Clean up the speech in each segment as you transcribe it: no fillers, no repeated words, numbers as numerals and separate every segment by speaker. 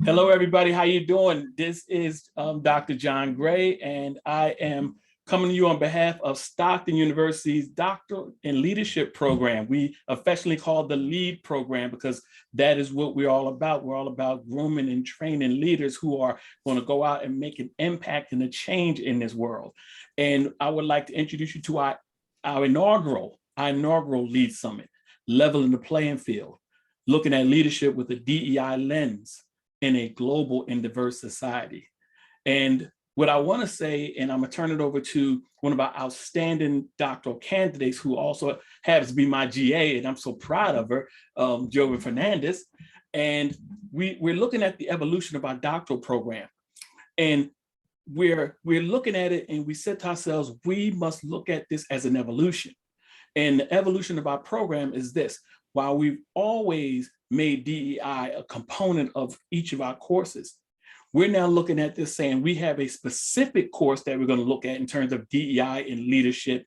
Speaker 1: Hello, everybody. How you doing? This is Dr. John Gray, and I am coming to you on behalf of Stockton University's Doctor in Leadership program. We affectionately call the LEAD program because that is what we're all about. We're all about grooming and training leaders who are going to go out and make an impact and a change in this world. And I would like to introduce you to our inaugural LEAD Summit, Leveling the Playing Field, looking at leadership with a DEI lens in a global and diverse society. And what I want to say, and I'm going to turn it over to one of our outstanding doctoral candidates who also happens to be my GA, and I'm so proud of her, Joven Fernandez. And we're looking at the evolution of our doctoral program. And we're looking at it and we said to ourselves, we must look at this as an evolution. And the evolution of our program is this: while we've always made DEI a component of each of our courses, we're now looking at this saying we have a specific course that we're going to look at in terms of DEI and leadership,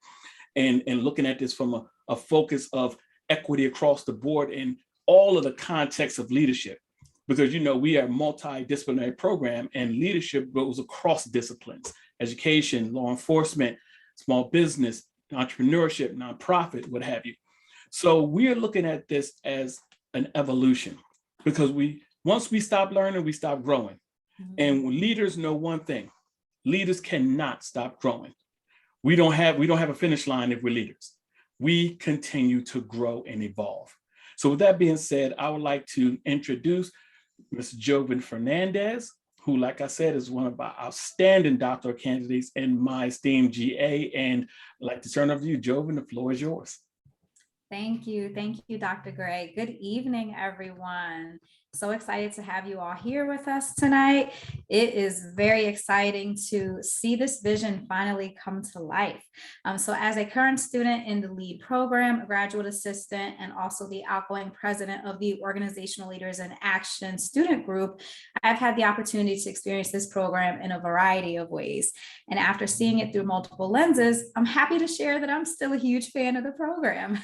Speaker 1: and looking at this from a focus of equity across the board in all of the context of leadership. Because, you know, we are a multidisciplinary program and leadership goes across disciplines: education, law enforcement, small business, entrepreneurship, nonprofit, what have you. So we are looking at this as an evolution, because once we stop learning, we stop growing. Mm-hmm. And leaders know one thing: leaders cannot stop growing. We don't have a finish line if we're leaders. We continue to grow and evolve. So with that being said, I would like to introduce Ms. Joven Fernandez, who, like I said, is one of our outstanding doctoral candidates and my esteemed GA. And I'd like to turn it over to you, Joven. The floor is yours.
Speaker 2: Thank you, Dr. Gray. Good evening, everyone. So excited to have you all here with us tonight. It is very exciting to see this vision finally come to life. So as a current student in the LEAD program, a graduate assistant, and also the outgoing president of the Organizational Leaders in Action student group, I've had the opportunity to experience this program in a variety of ways. And after seeing it through multiple lenses, I'm happy to share that I'm still a huge fan of the program.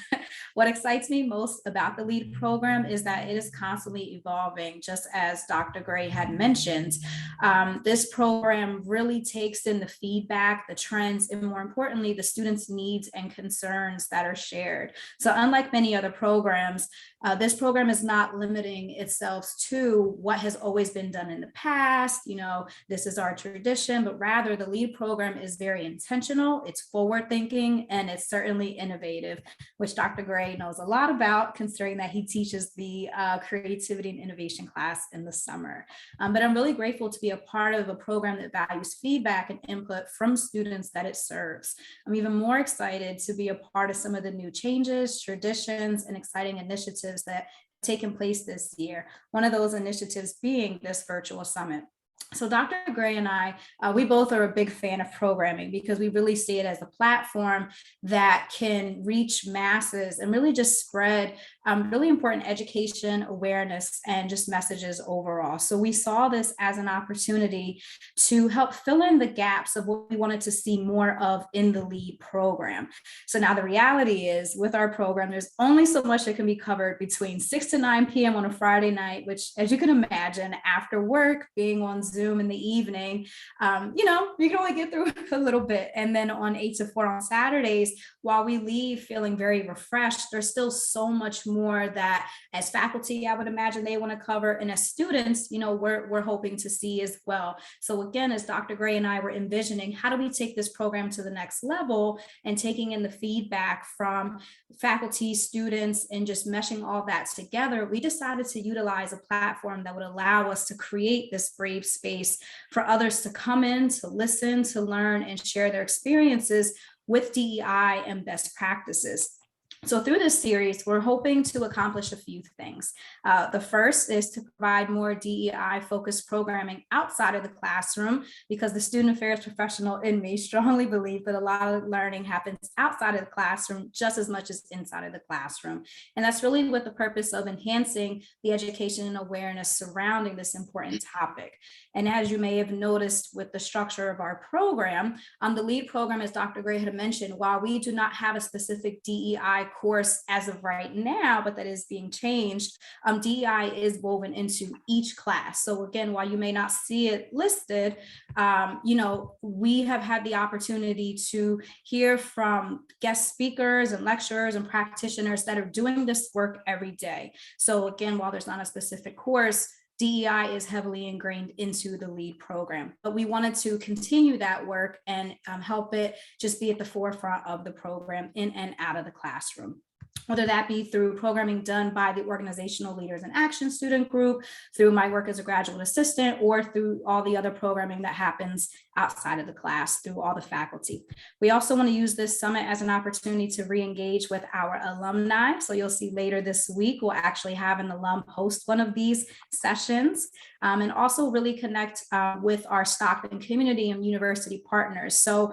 Speaker 2: What excites me most about the LEAD program is that it is constantly evolving, just as Dr. Gray had mentioned. This program really takes in the feedback, the trends, and more importantly, the students' needs and concerns that are shared. So unlike many other programs, this program is not limiting itself to what has always been done in the past. You know, this is our tradition, but rather the LEAD program is very intentional, it's forward thinking, and it's certainly innovative, which Dr. Gray knows a lot about, considering that he teaches the creativity and innovation class in the summer. But I'm really grateful to be a part of a program that values feedback and input from students that it serves. I'm even more excited to be a part of some of the new changes, traditions, and exciting initiatives that have taken place this year. One of those initiatives being this virtual summit. So Dr. Gray and I, we both are a big fan of programming because we really see it as a platform that can reach masses and really just spread really important education, awareness, and just messages overall. So we saw this as an opportunity to help fill in the gaps of what we wanted to see more of in the LEAD program. So now the reality is, with our program, there's only so much that can be covered between 6 to 9 p.m. on a Friday night, which, as you can imagine, after work, being on Zoom in the evening, you know, you can only get through a little bit. And then on 8 to 4 on Saturdays, while we leave feeling very refreshed, there's still so much more that as faculty, I would imagine they want to cover. And as students, you know, we're hoping to see as well. So again, as Dr. Gray and I were envisioning, how do we take this program to the next level, and taking in the feedback from faculty, students, and just meshing all that together, we decided to utilize a platform that would allow us to create this brave space for others to come in, to listen, to learn, and share their experiences with DEI and best practices. So through this series, we're hoping to accomplish a few things. The first is to provide more DEI-focused programming outside of the classroom, because the student affairs professional in me strongly believe that a lot of learning happens outside of the classroom just as much as inside of the classroom. And that's really with the purpose of enhancing the education and awareness surrounding this important topic. And as you may have noticed with the structure of our program, the LEAD program, as Dr. Gray had mentioned, while we do not have a specific DEI course as of right now, but that is being changed. DEI is woven into each class. So again, while you may not see it listed, we have had the opportunity to hear from guest speakers and lecturers and practitioners that are doing this work every day. So again, while there's not a specific course, DEI is heavily ingrained into the LEAD program, but we wanted to continue that work and help it just be at the forefront of the program in and out of the classroom. Whether that be through programming done by the Organizational Leaders in Action student group, through my work as a graduate assistant, or through all the other programming that happens outside of the class through all the faculty. We also want to use this summit as an opportunity to re-engage with our alumni. So you'll see later this week, we'll actually have an alum host one of these sessions, and also really connect with our Stockton community and university partners. So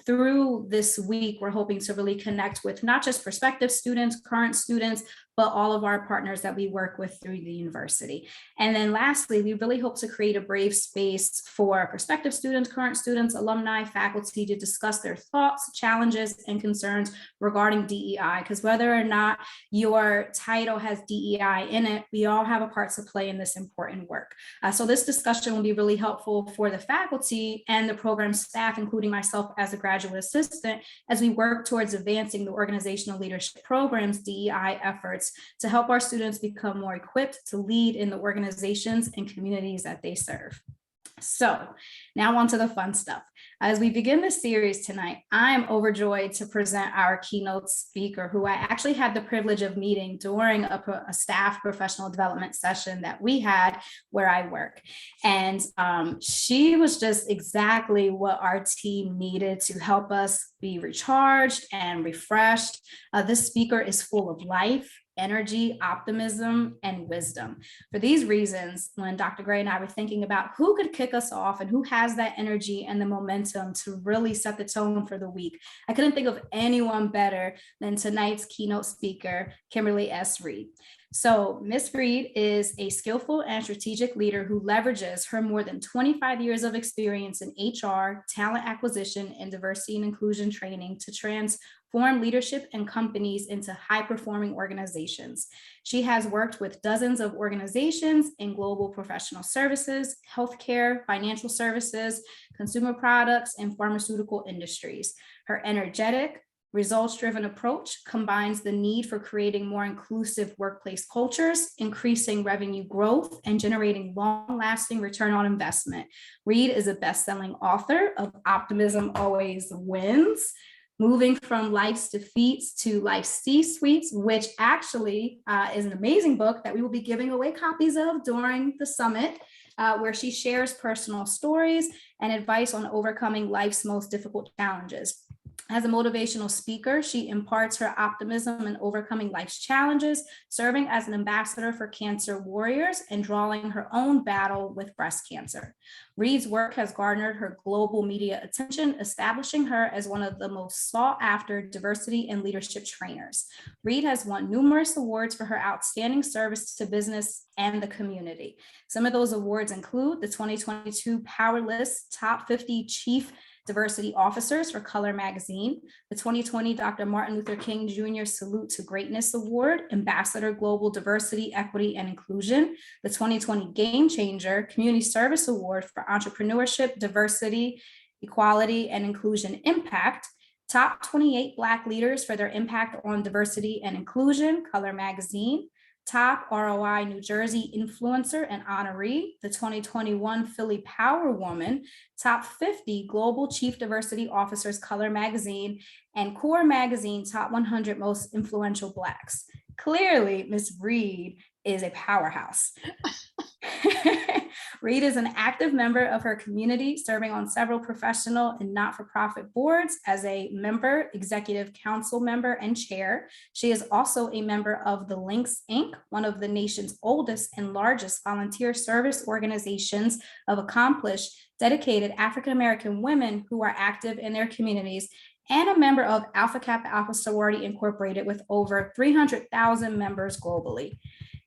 Speaker 2: through this week, we're hoping to really connect with not just prospective students, current students, but all of our partners that we work with through the university. And then lastly, we really hope to create a brave space for prospective students, current students, alumni, faculty to discuss their thoughts, challenges, and concerns regarding DEI, because whether or not your title has DEI in it, we all have a part to play in this important work. So this discussion will be really helpful for the faculty and the program staff, including myself as a graduate assistant, as we work towards advancing the organizational leadership program's DEI efforts to help our students become more equipped to lead in the organizations and communities that they serve. So now on to the fun stuff. As we begin this series tonight, I'm overjoyed to present our keynote speaker, who I actually had the privilege of meeting during a staff professional development session that we had where I work. And she was just exactly what our team needed to help us be recharged and refreshed. This speaker is full of life, energy, optimism, and wisdom. For these reasons, when Dr. Gray and I were thinking about who could kick us off and who has that energy and the momentum to really set the tone for the week, I couldn't think of anyone better than tonight's keynote speaker, Kimberly S. Reed. So Ms. Reed is a skillful and strategic leader who leverages her more than 25 years of experience in HR, talent acquisition, and diversity and inclusion training to transform leadership and companies into high-performing organizations. She has worked with dozens of organizations in global professional services, healthcare, financial services, consumer products, and pharmaceutical industries. Her energetic, results-driven approach combines the need for creating more inclusive workplace cultures, increasing revenue growth, and generating long-lasting return on investment. Reed is a best-selling author of Optimism Always Wins, Moving from Life's Defeats to Life's C-Suites, which actually is an amazing book that we will be giving away copies of during the summit, where she shares personal stories and advice on overcoming life's most difficult challenges. As a motivational speaker, she imparts her optimism in overcoming life's challenges, serving as an ambassador for cancer warriors and drawing her own battle with breast cancer. Reed's work has garnered her global media attention, establishing her as one of the most sought-after diversity and leadership trainers. Reed has won numerous awards for her outstanding service to business and the community. Some of those awards include the 2022 Power List Top 50 Chief Diversity Officers for Color Magazine, the 2020 Dr. Martin Luther King Jr. Salute to Greatness Award, Ambassador Global Diversity, Equity, and Inclusion, the 2020 Game Changer Community Service Award for Entrepreneurship, Diversity, Equality, and Inclusion Impact, Top 28 Black Leaders for their impact on diversity and inclusion, Color Magazine, Top ROI New Jersey Influencer and Honoree, the 2021 Philly Power Woman, Top 50 Global Chief Diversity Officers, Color Magazine, and Core Magazine Top 100 Most Influential Blacks. Clearly, Ms. Reed is a powerhouse. Reed is an active member of her community, serving on several professional and not-for-profit boards as a member, executive council member, and chair. She is also a member of the Links, Inc., one of the nation's oldest and largest volunteer service organizations of accomplished, dedicated African-American women who are active in their communities, and a member of Alpha Kappa Alpha Sorority Incorporated with over 300,000 members globally.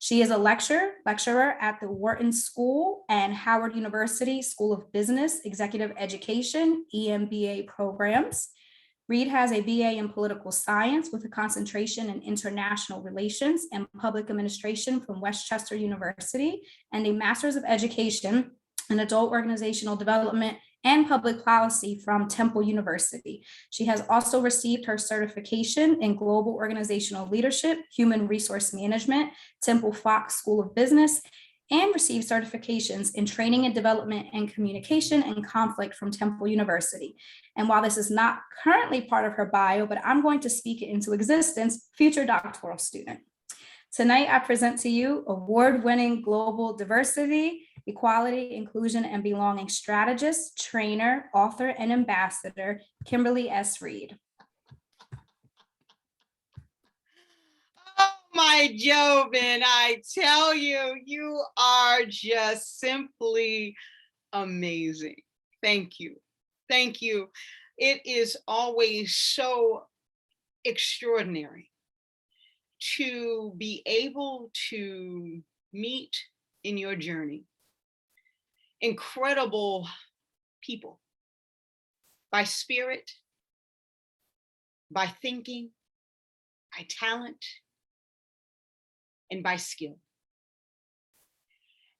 Speaker 2: She is a lecturer at the Wharton School and Howard University School of Business, Executive Education, EMBA programs. Reed has a BA in political science with a concentration in international relations and public administration from Westchester University, and a master's of education in adult organizational development and public policy from Temple University. She has also received her certification in global organizational leadership, human resource management, Temple Fox School of Business, and received certifications in training and development and communication and conflict from Temple University. And while this is not currently part of her bio, but I'm going to speak it into existence, future doctoral student. Tonight, I present to you award-winning global diversity, equality, inclusion, and belonging strategist, trainer, author, and ambassador, Kimberly S. Reed.
Speaker 3: Oh my Joven, I tell you, you are just simply amazing. Thank you. Thank you. It is always so extraordinary to be able to meet in your journey incredible people by spirit, by thinking, by talent, and by skill.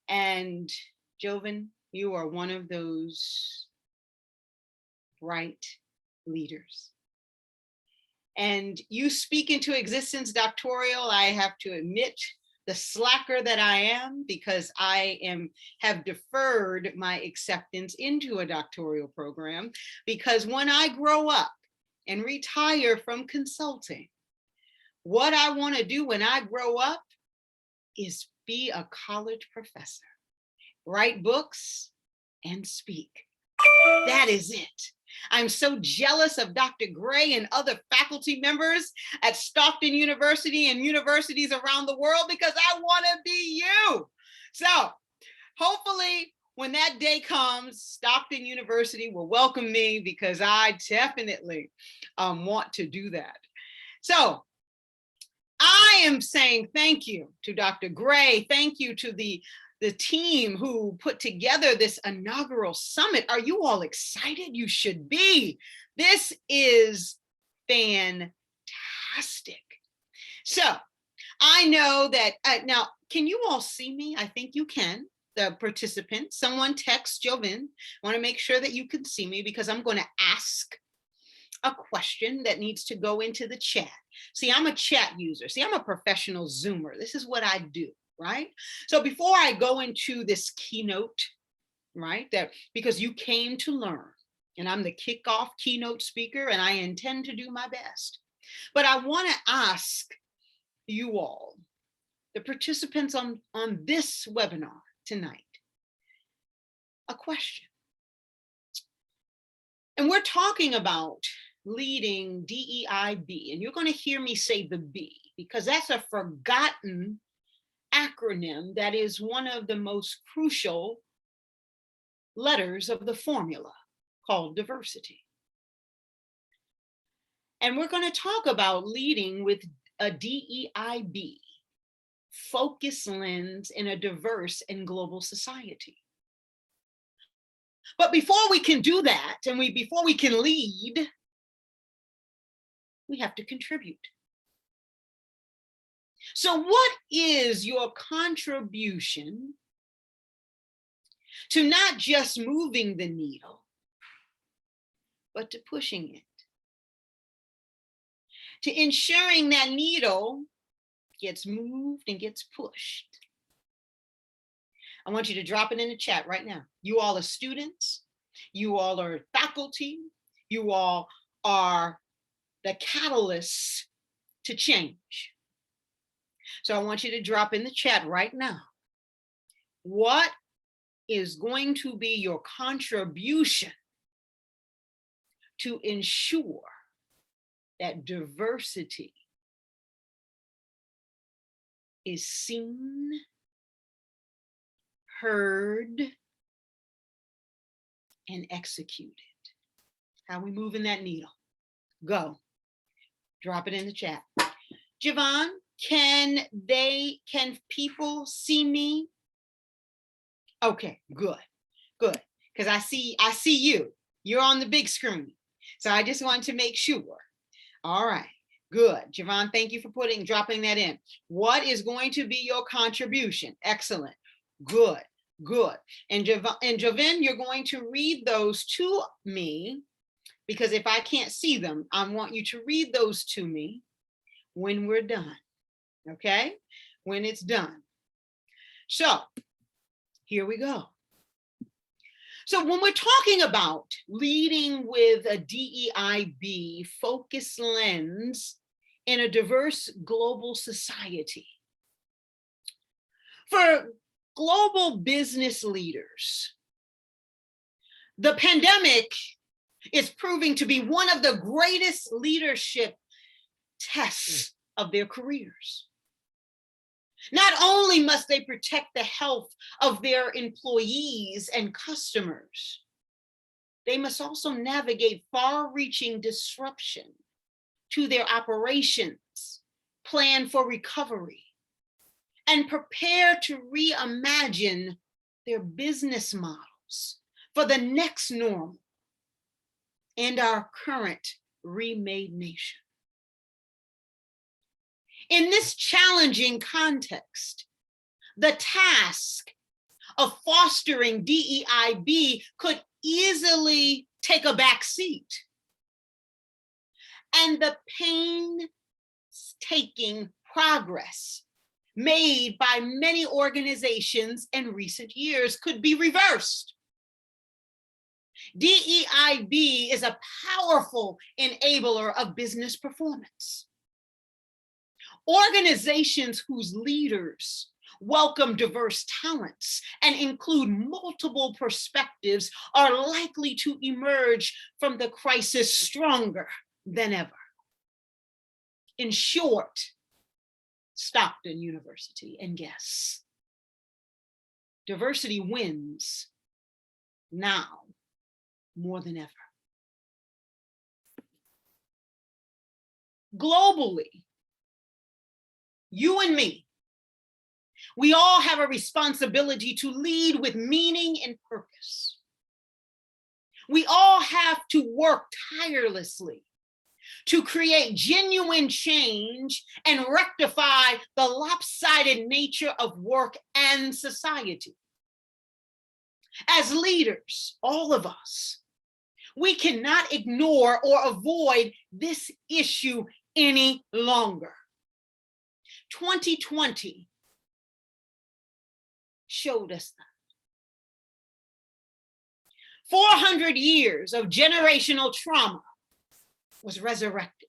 Speaker 3: And Joven, you are one of those bright leaders. And you speak into existence doctoral. I have to admit the slacker that I am, because I have deferred my acceptance into a doctoral program, because when I grow up and retire from consulting, what I want to do when I grow up is be a college professor, write books, and speak. That is it. I'm so jealous of Dr. Gray and other faculty members at Stockton University and universities around the world, because I want to be you. So hopefully when that day comes, Stockton University will welcome me, because I definitely want to do that. So I am saying thank you to Dr. Gray. Thank you to the team who put together this inaugural summit. Are you all excited? You should be. This is fantastic. So I know that, now, can you all see me? I think you can, the participants. Someone text Joven. I want to make sure that you can see me, because I'm going to ask a question that needs to go into the chat. See, I'm a chat user. See, I'm a professional Zoomer. This is what I do. Right? So before I go into this keynote, right, that because you came to learn, and I'm the kickoff keynote speaker, and I intend to do my best. But I want to ask you all, the participants on this webinar tonight, a question. And we're talking about leading DEI-B, and you're going to hear me say the B, because that's a forgotten acronym that is one of the most crucial letters of the formula, called diversity. And we're going to talk about leading with a DEI-B focus lens in a diverse and global society. But before we can do that, and before we can lead, we have to contribute. So what is your contribution to not just moving the needle, but to pushing it? To ensuring that needle gets moved and gets pushed? I want you to drop it in the chat right now. You all are students, you all are faculty, you all are the catalysts to change. So I want you to drop in the chat right now. What is going to be your contribution to ensure that diversity is seen, heard, and executed? How we moving that needle? Go. Drop it in the chat. Javon, can people see me? Okay, good. Because I see you. You're on the big screen. So I just wanted to make sure. All right, good. Javon, thank you for dropping that in. What is going to be your contribution? Excellent. Good, good. And Javin, you're going to read those to me, because if I can't see them, I want you to read those to me when we're done, okay? When it's done. So here we go. So when we're talking about leading with a DEIB focused lens in a diverse global society, for global business leaders, the pandemic is proving to be one of the greatest leadership tests of their careers. Not only must they protect the health of their employees and customers, they must also navigate far-reaching disruption to their operations, plan for recovery, and prepare to reimagine their business models for the next normal and our current remade nation. In this challenging context, the task of fostering DEIB could easily take a back seat. And the painstaking progress made by many organizations in recent years could be reversed. DEIB is a powerful enabler of business performance. Organizations whose leaders welcome diverse talents and include multiple perspectives are likely to emerge from the crisis stronger than ever. In short, Stockton University and guests, diversity wins now more than ever. Globally, you and me, we all have a responsibility to lead with meaning and purpose. We all have to work tirelessly to create genuine change and rectify the lopsided nature of work and society. As leaders, all of us, we cannot ignore or avoid this issue any longer. 2020 showed us that. 400 years of generational trauma was resurrected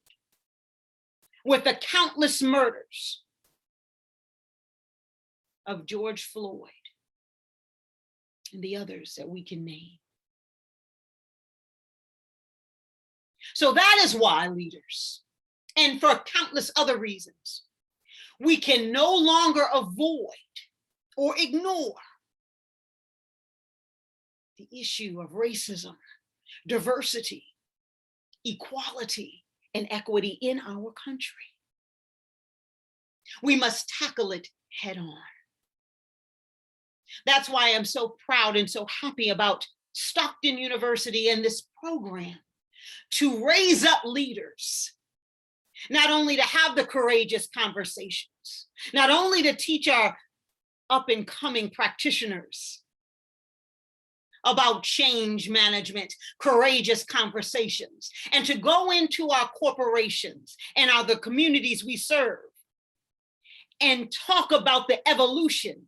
Speaker 3: with the countless murders of George Floyd and the others that we can name. So that is why, leaders, and for countless other reasons, we can no longer avoid or ignore the issue of racism, diversity, equality, and equity in our country. We must tackle it head on. That's why I'm so proud and so happy about Stockton University and this program to raise up leaders, not only to have the courageous conversations, not only to teach our up and coming practitioners about change management, courageous conversations, and to go into our corporations and the communities we serve and talk about the evolution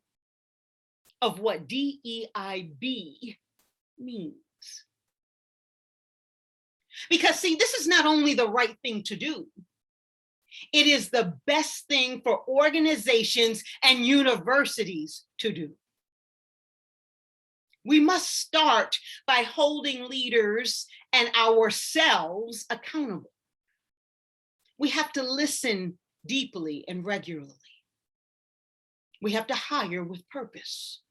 Speaker 3: of what DEIB means. Because see, this is not only the right thing to do, it is the best thing for organizations and universities to do. We must start by holding leaders and ourselves accountable. We have to listen deeply and regularly. We have to hire with purpose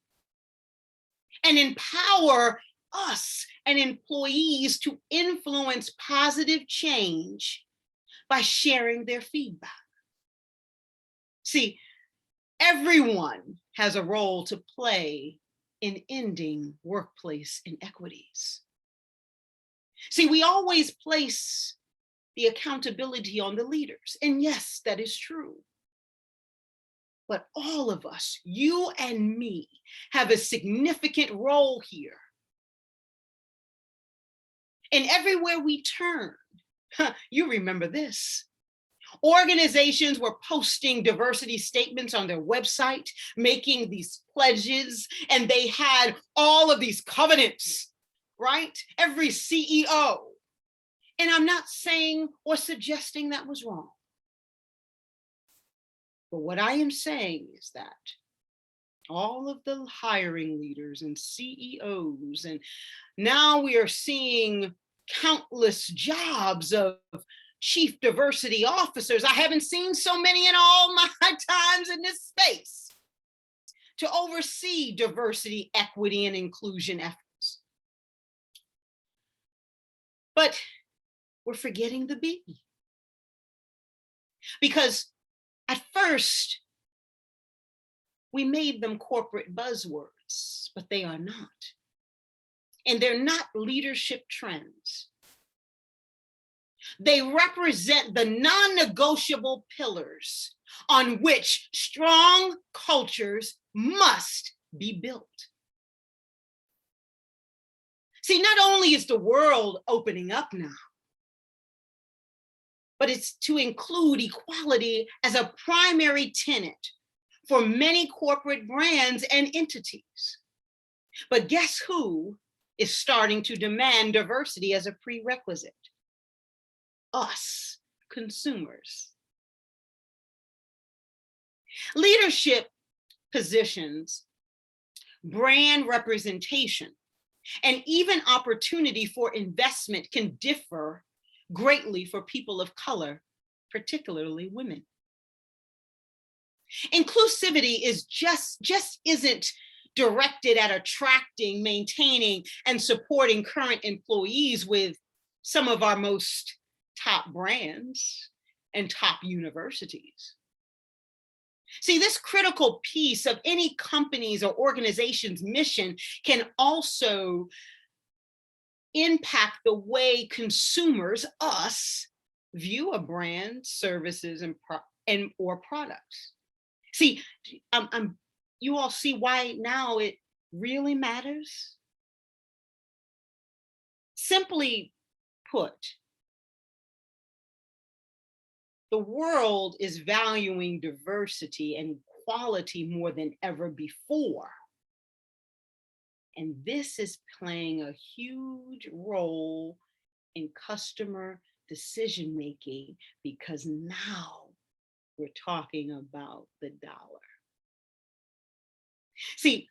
Speaker 3: and empower us and employees to influence positive change by sharing their feedback. See, everyone has a role to play in ending workplace inequities. See, we always place the accountability on the leaders. And yes, that is true. But all of us, you and me, have a significant role here. And everywhere we turn, you remember this. Organizations were posting diversity statements on their website, making these pledges, and they had all of these covenants, right? Every CEO. And I'm not saying or suggesting that was wrong. But what I am saying is that all of the hiring leaders and CEOs, and now we are seeing countless jobs of chief diversity officers. I haven't seen so many in all my times in this space to oversee diversity, equity, and inclusion efforts. But we're forgetting the B. Because at first, we made them corporate buzzwords, but they are not. And they're not leadership trends. They represent the non-negotiable pillars on which strong cultures must be built. See, not only is the world opening up now, but it's to include equality as a primary tenet for many corporate brands and entities. But guess who is starting to demand diversity as a prerequisite? Us, consumers. Leadership positions, brand representation, and even opportunity for investment can differ greatly for people of color, particularly women. Inclusivity is just isn't directed at attracting, maintaining, and supporting current employees with some of our most top brands and top universities. See, this critical piece of any company's or organization's mission can also impact the way consumers, us, view a brand, services, and or products. See, you all see why now it really matters? Simply put, the world is valuing diversity and equality more than ever before. And this is playing a huge role in customer decision-making because now we're talking about the dollar. See,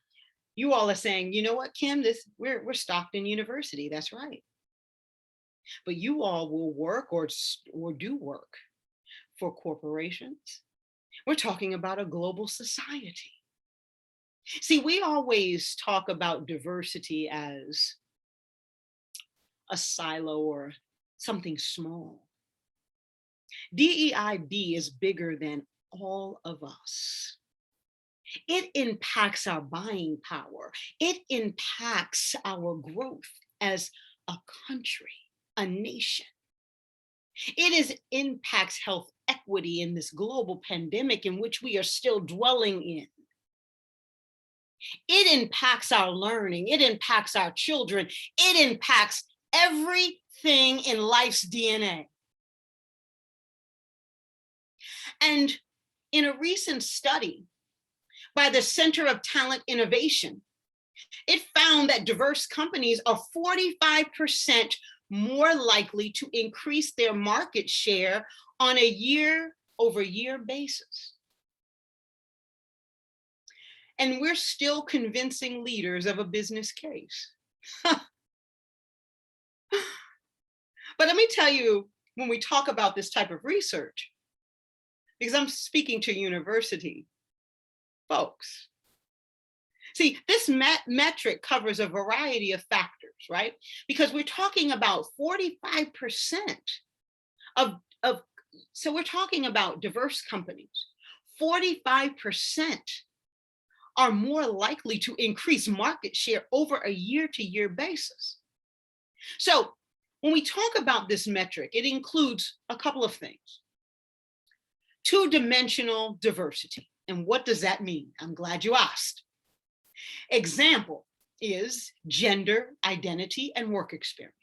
Speaker 3: you all are saying, you know what, Kim, we're Stockton University, that's right. But you all will work or do work for corporations. We're talking about a global society. See, we always talk about diversity as a silo or something small. DEIB is bigger than all of us. It impacts our buying power. It impacts our growth as a country, a nation. It impacts health equity in this global pandemic in which we are still dwelling in. It impacts our learning. It impacts our children. It impacts everything in life's DNA. And in a recent study by the Center of Talent Innovation, it found that diverse companies are 45% more likely to increase their market share on a year-over-year basis. And we're still convincing leaders of a business case. But let me tell you, when we talk about this type of research, because I'm speaking to university folks. See, this metric covers a variety of factors, right? Because we're talking about 45% so we're talking about diverse companies. 45% are more likely to increase market share over a year-to-year basis. So when we talk about this metric, it includes a couple of things. Two-dimensional diversity. And what does that mean? I'm glad you asked. Example is gender, identity, and work experience.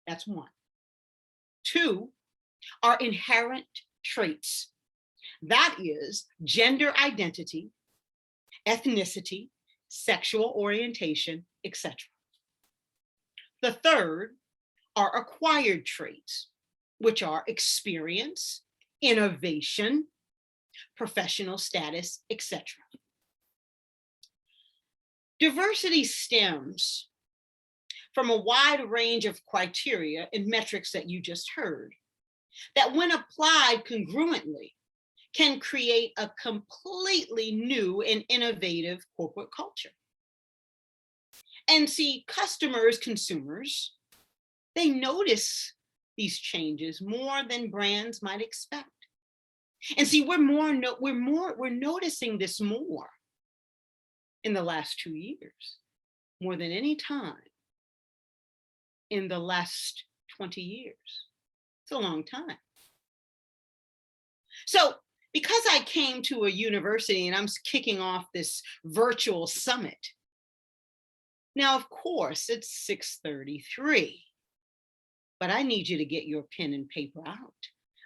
Speaker 3: That's one. Two are inherent traits. That is gender identity, ethnicity, sexual orientation, etc. The third are acquired traits, which are experience, innovation, professional status, etc. Diversity stems from a wide range of criteria and metrics that you just heard, that when applied congruently, can create a completely new and innovative corporate culture. And see, customers, consumers, they notice these changes more than brands might expect. And see, we're noticing this more in the last 2 years, more than any time in the last 20 years. It's a long time. So because I came to a university and I'm kicking off this virtual summit, now, of course, it's 6:33, but I need you to get your pen and paper out.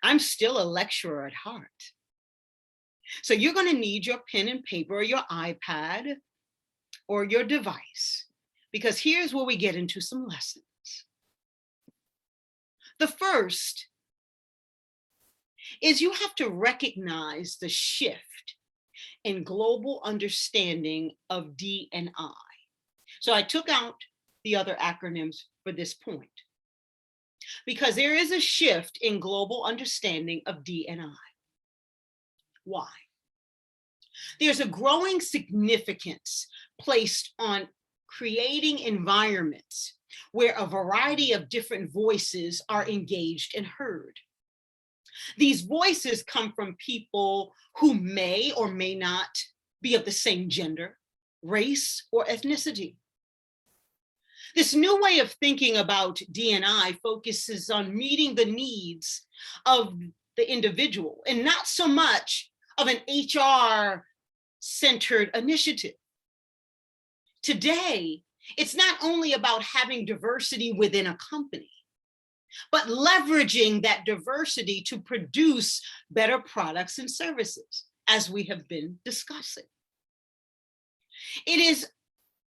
Speaker 3: I'm still a lecturer at heart. So you're going to need your pen and paper or your iPad or your device, because here's where we get into some lessons. The first is you have to recognize the shift in global understanding of D&I. So I took out the other acronyms for this point, because there is a shift in global understanding of D&I. Why? There's a growing significance placed on creating environments where a variety of different voices are engaged and heard. These voices come from people who may or may not be of the same gender, race, or ethnicity. This new way of thinking about D&I focuses on meeting the needs of the individual and not so much of an HR-centered initiative. Today, it's not only about having diversity within a company, but leveraging that diversity to produce better products and services, as we have been discussing. It is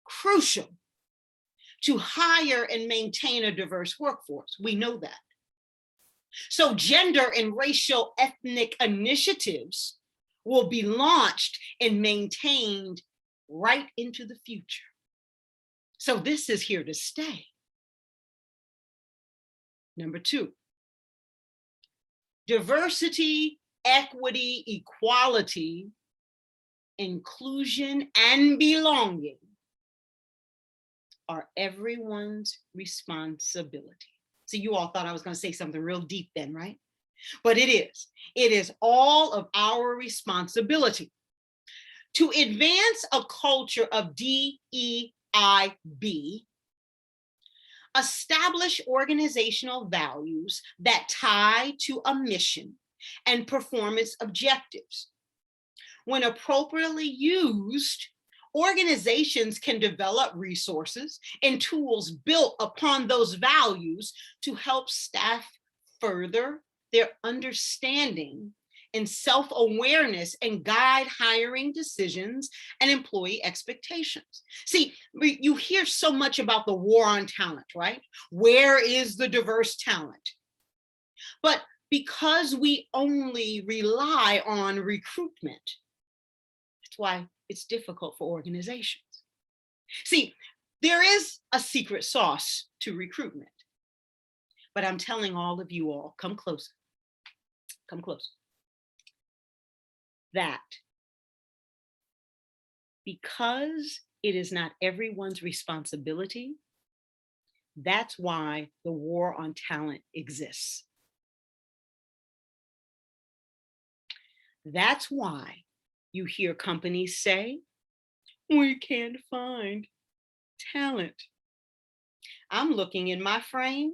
Speaker 3: crucial to hire and maintain a diverse workforce. We know that. So gender and racial ethnic initiatives will be launched and maintained right into the future. So this is here to stay. Number two, diversity, equity, equality, inclusion, and belonging are everyone's responsibility. So you all thought I was going to say something real deep then, right? But it is. It is all of our responsibility to advance a culture of DEIB, establish organizational values that tie to a mission and performance objectives. When appropriately used, organizations can develop resources and tools built upon those values to help staff further their understanding and self-awareness and guide hiring decisions and employee expectations. See, you hear so much about the war on talent, right? Where is the diverse talent? But because we only rely on recruitment, that's why it's difficult for organizations. See, there is a secret sauce to recruitment, but I'm telling all of you all, come closer, come closer. That because it is not everyone's responsibility, that's why the war on talent exists. That's why you hear companies say, we can't find talent. I'm looking in my frame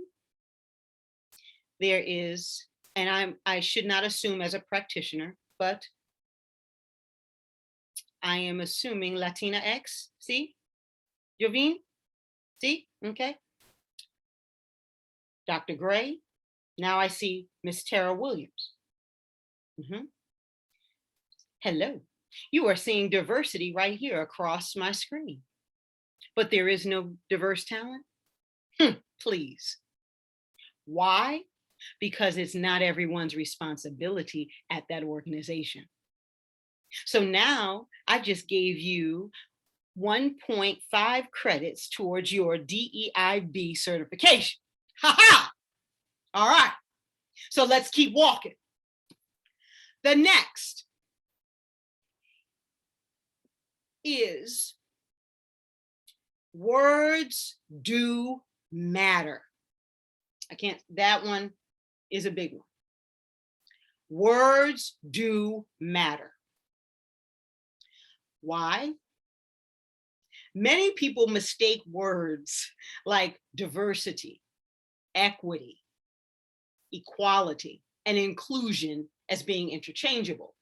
Speaker 3: there is, and I should not assume as a practitioner, but I am assuming Latina X. See, Jovine? See, okay. Dr. Gray. Now I see Miss Tara Williams. Hello. You are seeing diversity right here across my screen. But there is no diverse talent? Please. Why? Because it's not everyone's responsibility at that organization. So now I just gave you 1.5 credits towards your DEIB certification. Ha ha! All right. So let's keep walking. The next is words do matter. That one is a big one. Words do matter. Why? Many people mistake words like diversity, equity, equality, and inclusion as being interchangeable.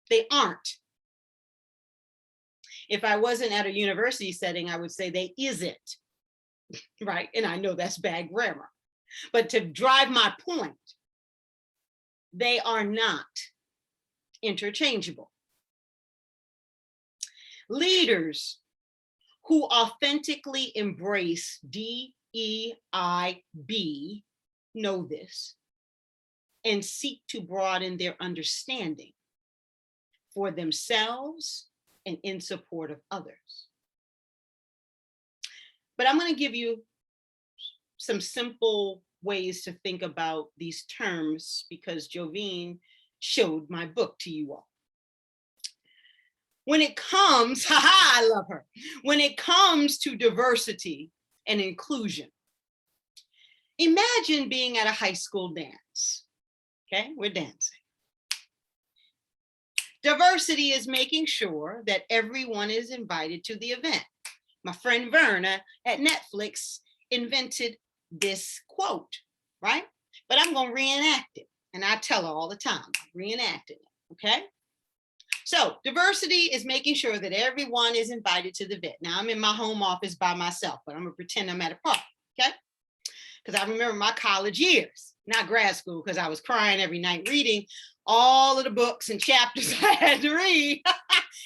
Speaker 3: They aren't. If I wasn't at a university setting, I would say they isn't, right? And I know that's bad grammar. But to drive my point, they are not interchangeable. Leaders who authentically embrace DEIB know this and seek to broaden their understanding for themselves and in support of others. But I'm going to give you some simple ways to think about these terms because Jovine showed my book to you all. When it comes, I love her. When it comes to diversity and inclusion, imagine being at a high school dance. Okay, we're dancing. Diversity is making sure that everyone is invited to the event. My friend Verna at Netflix invented this quote, right? But I'm going to reenact it. And I tell her all the time, reenacting it, okay? So diversity is making sure that everyone is invited to the event. Now I'm in my home office by myself, but I'm gonna pretend I'm at a party, okay? Because I remember my college years, not grad school, because I was crying every night reading all of the books and chapters I had to read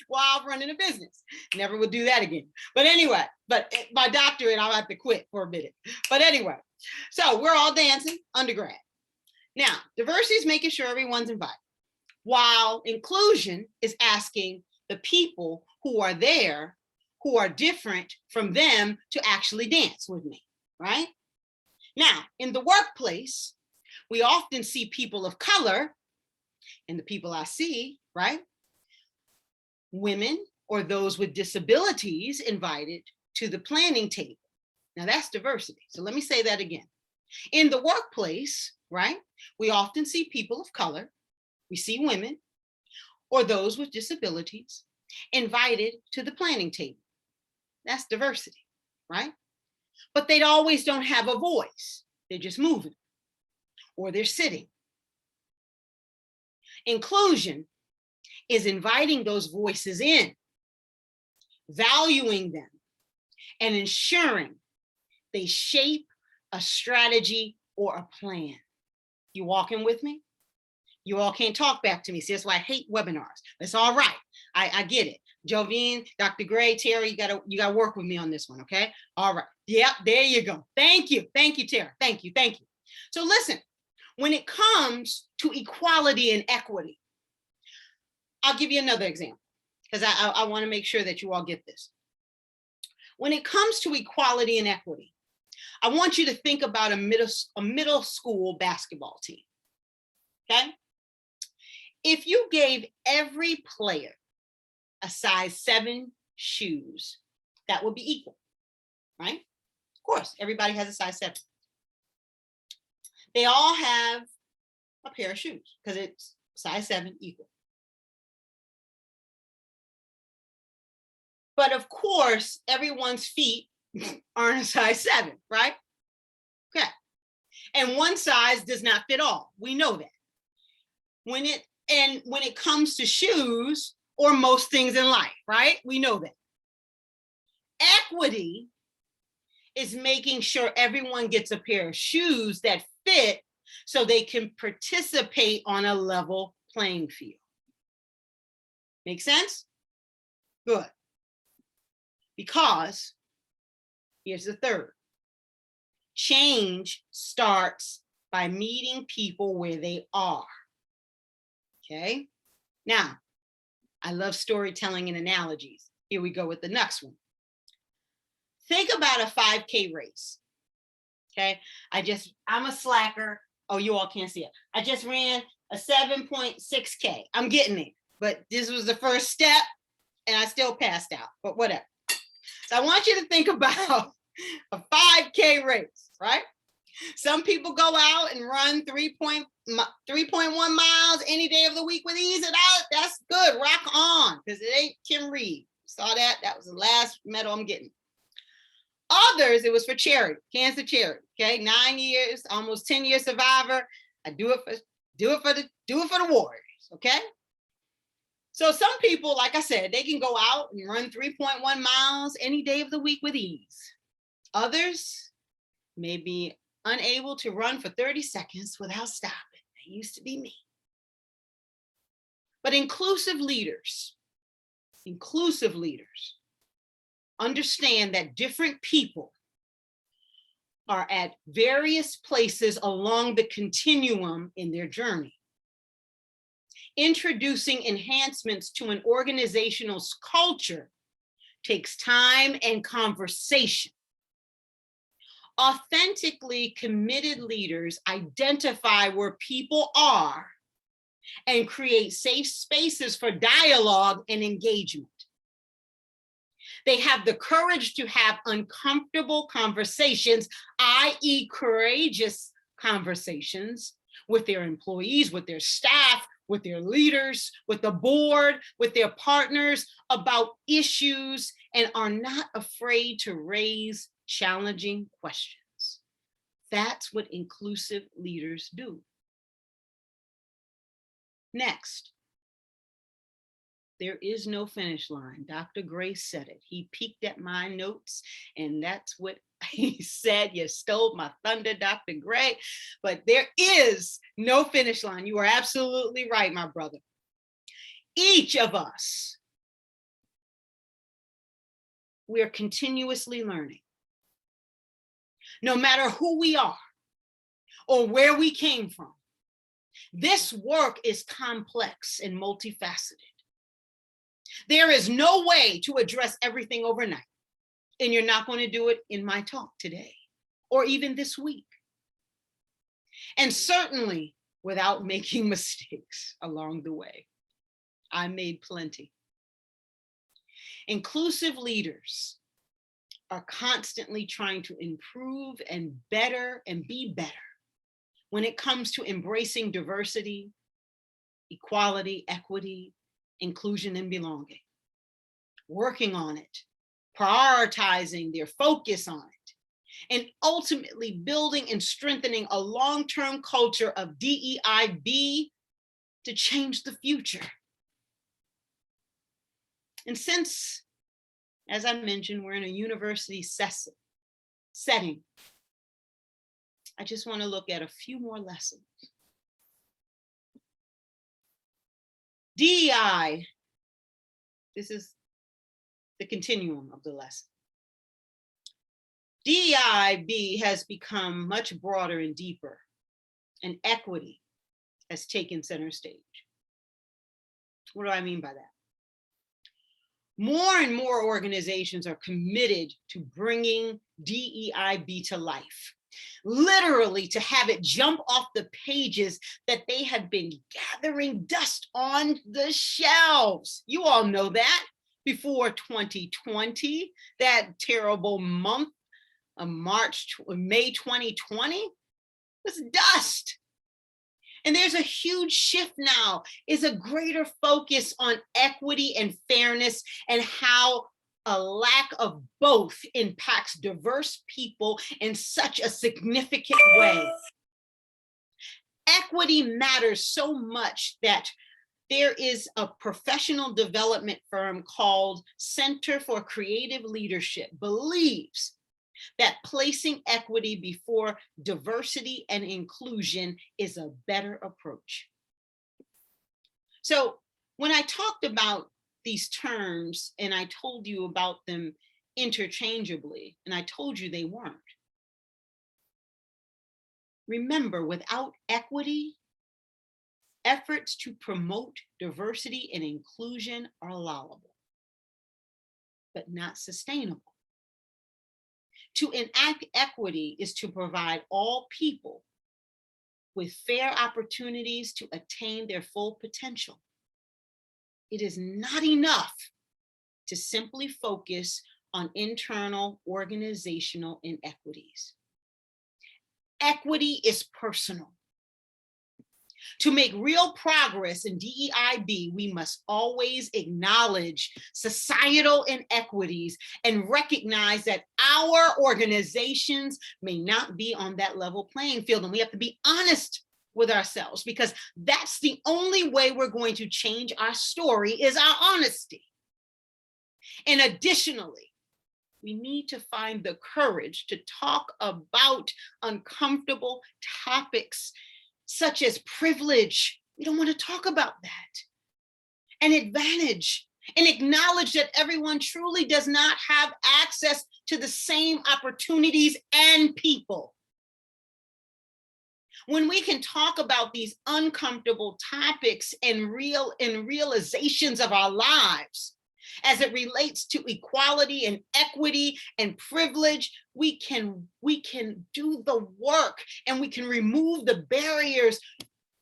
Speaker 3: while running a business. Never would do that again. But anyway, but my doctorate, I'll have to quit for a minute. But anyway, so we're all dancing, undergrad. Now, diversity is making sure everyone's invited, while inclusion is asking the people who are there, who are different from them, to actually dance with me, right? Now, in the workplace, we often see people of color, and the people I see, right? Women or those with disabilities invited to the planning table. Now that's diversity. So let me say that again. In the workplace, right? We often see people of color, we see women or those with disabilities invited to the planning table. That's diversity, right? But they always don't have a voice. They're just moving or they're sitting. Inclusion is inviting those voices in, valuing them, and ensuring they shape a strategy or a plan. You walking with me? You all can't talk back to me. See, that's why I hate webinars. That's all right. I get it. Jovine, Dr. Gray, Terry, you gotta work with me on this one, okay? All right. Yep, there you go. Thank you. Thank you, Tara. Thank you. Thank you. So listen, when it comes to equality and equity, I'll give you another example because I want to make sure that you all get this. When it comes to equality and equity, I want you to think about a middle school basketball team, okay? If you gave every player a size 7 shoes, that would be equal, right? Of course, everybody has a size 7. They all have a pair of shoes because it's size 7 equal. But of course, everyone's feet aren't a size 7, right? Okay. And one size does not fit all. We know that. When it comes to shoes or most things in life, right? We know that. Equity is making sure everyone gets a pair of shoes that fit so they can participate on a level playing field. Make sense? Good. Because here's the third. Change starts by meeting people where they are. Okay? Now, I love storytelling and analogies. Here we go with the next one. Think about a 5K race. Okay? I'm a slacker. Oh, you all can't see it. I just ran a 7.6K. I'm getting it. But this was the first step and I still passed out, but whatever. So I want you to think about a 5K race, right? Some people go out and run 3.1 miles any day of the week with ease. And that's good. Rock on, because it ain't Kim Reed. Saw that? That was the last medal I'm getting. Others, it was for charity, cancer charity. Okay, 9 years, almost 10-year survivor. I do it for the warriors. Okay. So some people, like I said, they can go out and run 3.1 miles any day of the week with ease. Others may be unable to run for 30 seconds without stopping. That used to be me. But inclusive leaders understand that different people are at various places along the continuum in their journey. Introducing enhancements to an organizational culture takes time and conversation. Authentically committed leaders identify where people are and create safe spaces for dialogue and engagement. They have the courage to have uncomfortable conversations, i.e., courageous conversations with their employees, with their staff, with their leaders, with the board, with their partners about issues, and are not afraid to raise challenging questions. That's what inclusive leaders do. Next, there is no finish line. Dr. Gray said it. He peeked at my notes, and that's what he said. You stole my thunder, Dr. Gray, but there is no finish line. You are absolutely right, my brother. Each of us, we are continuously learning. No matter who we are or where we came from, this work is complex and multifaceted. There is no way to address everything overnight, and you're not going to do it in my talk today or even this week. And certainly without making mistakes along the way. I made plenty. Inclusive leaders are constantly trying to improve and be better when it comes to embracing diversity, equality, equity, inclusion, and belonging. Working on it, prioritizing their focus on it, and ultimately building and strengthening a long-term culture of DEIB to change the future. And since, as I mentioned, we're in a university setting, I just want to look at a few more lessons. DEI, this is the continuum of the lesson. DEIB has become much broader and deeper, and equity has taken center stage. What do I mean by that? More and more organizations are committed to bringing DEIB to life, literally to have it jump off the pages that they have been gathering dust on the shelves. You all know that before 2020, that terrible month of May 2020 was dust. And there's a huge shift now, is a greater focus on equity and fairness and how a lack of both impacts diverse people in such a significant way. Equity matters so much that there is a professional development firm called Center for Creative Leadership believes that placing equity before diversity and inclusion is a better approach. So when I talked about these terms and I told you about them interchangeably, and I told you they weren't. Remember, without equity, efforts to promote diversity and inclusion are allowable, but not sustainable. To enact equity is to provide all people with fair opportunities to attain their full potential. It is not enough to simply focus on internal organizational inequities. Equity is personal. To make real progress in DEIB, we must always acknowledge societal inequities and recognize that our organizations may not be on that level playing field. And we have to be honest with ourselves, because that's the only way we're going to change our story, is our honesty. And additionally, we need to find the courage to talk about uncomfortable topics such as privilege. We don't want to talk about that. And advantage, and acknowledge that everyone truly does not have access to the same opportunities and people. When we can talk about these uncomfortable topics and realizations of our lives, as it relates to equality and equity and privilege, we can do the work and we can remove the barriers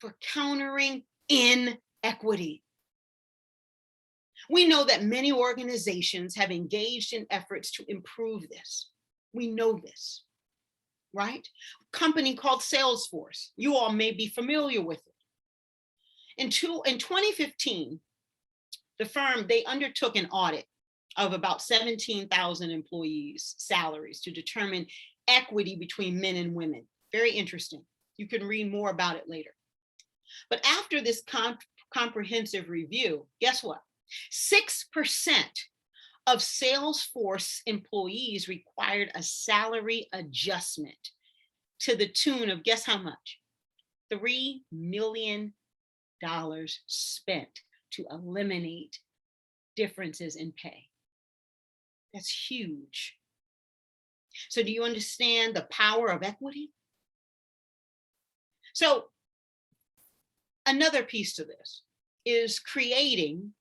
Speaker 3: for countering inequity. We know that many organizations have engaged in efforts to improve this. We know this, right? A company called Salesforce, you all may be familiar with it. In 2015, the firm, they undertook an audit of about 17,000 employees' salaries to determine equity between men and women. Very interesting. You can read more about it later. But after this comprehensive review, guess what? 6% of Salesforce employees required a salary adjustment to the tune of, guess how much? $3 million spent to eliminate differences in pay. That's huge. So do you understand the power of equity? So another piece to this is creating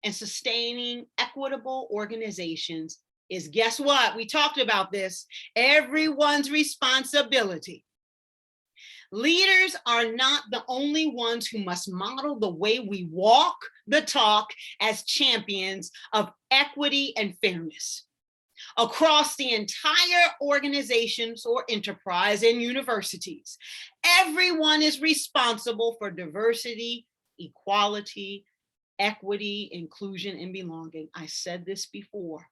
Speaker 3: and sustaining equitable organizations is, guess what? We talked about this, everyone's responsibility. Leaders are not the only ones who must model the way we walk the talk as champions of equity and fairness across the entire organizations or enterprise and universities. Everyone is responsible for diversity, equality, equity, inclusion, and belonging. I said this before.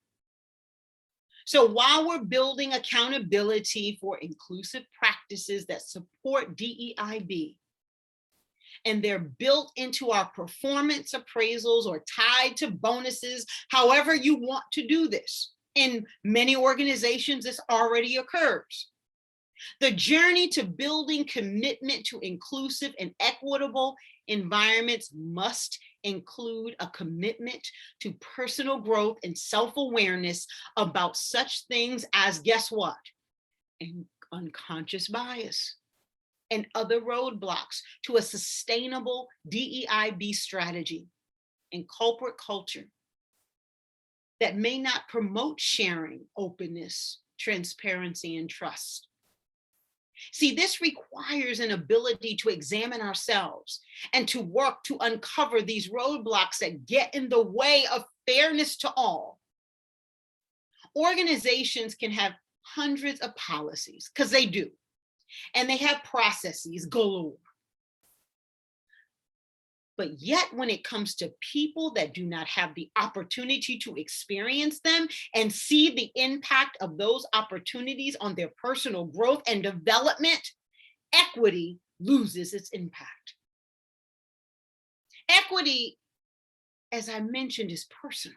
Speaker 3: So while we're building accountability for inclusive practices that support DEIB, and they're built into our performance appraisals or tied to bonuses, however you want to do this. In many organizations, this already occurs. The journey to building commitment to inclusive and equitable environments must include a commitment to personal growth and self-awareness about such things as, guess what? Unconscious bias and other roadblocks to a sustainable DEIB strategy and corporate culture that may not promote sharing, openness, transparency, and trust. See, this requires an ability to examine ourselves and to work to uncover these roadblocks that get in the way of fairness to all. Organizations can have hundreds of policies, because they do, and they have processes galore. But yet when it comes to people that do not have the opportunity to experience them and see the impact of those opportunities on their personal growth and development, equity loses its impact. Equity, as I mentioned, is personal.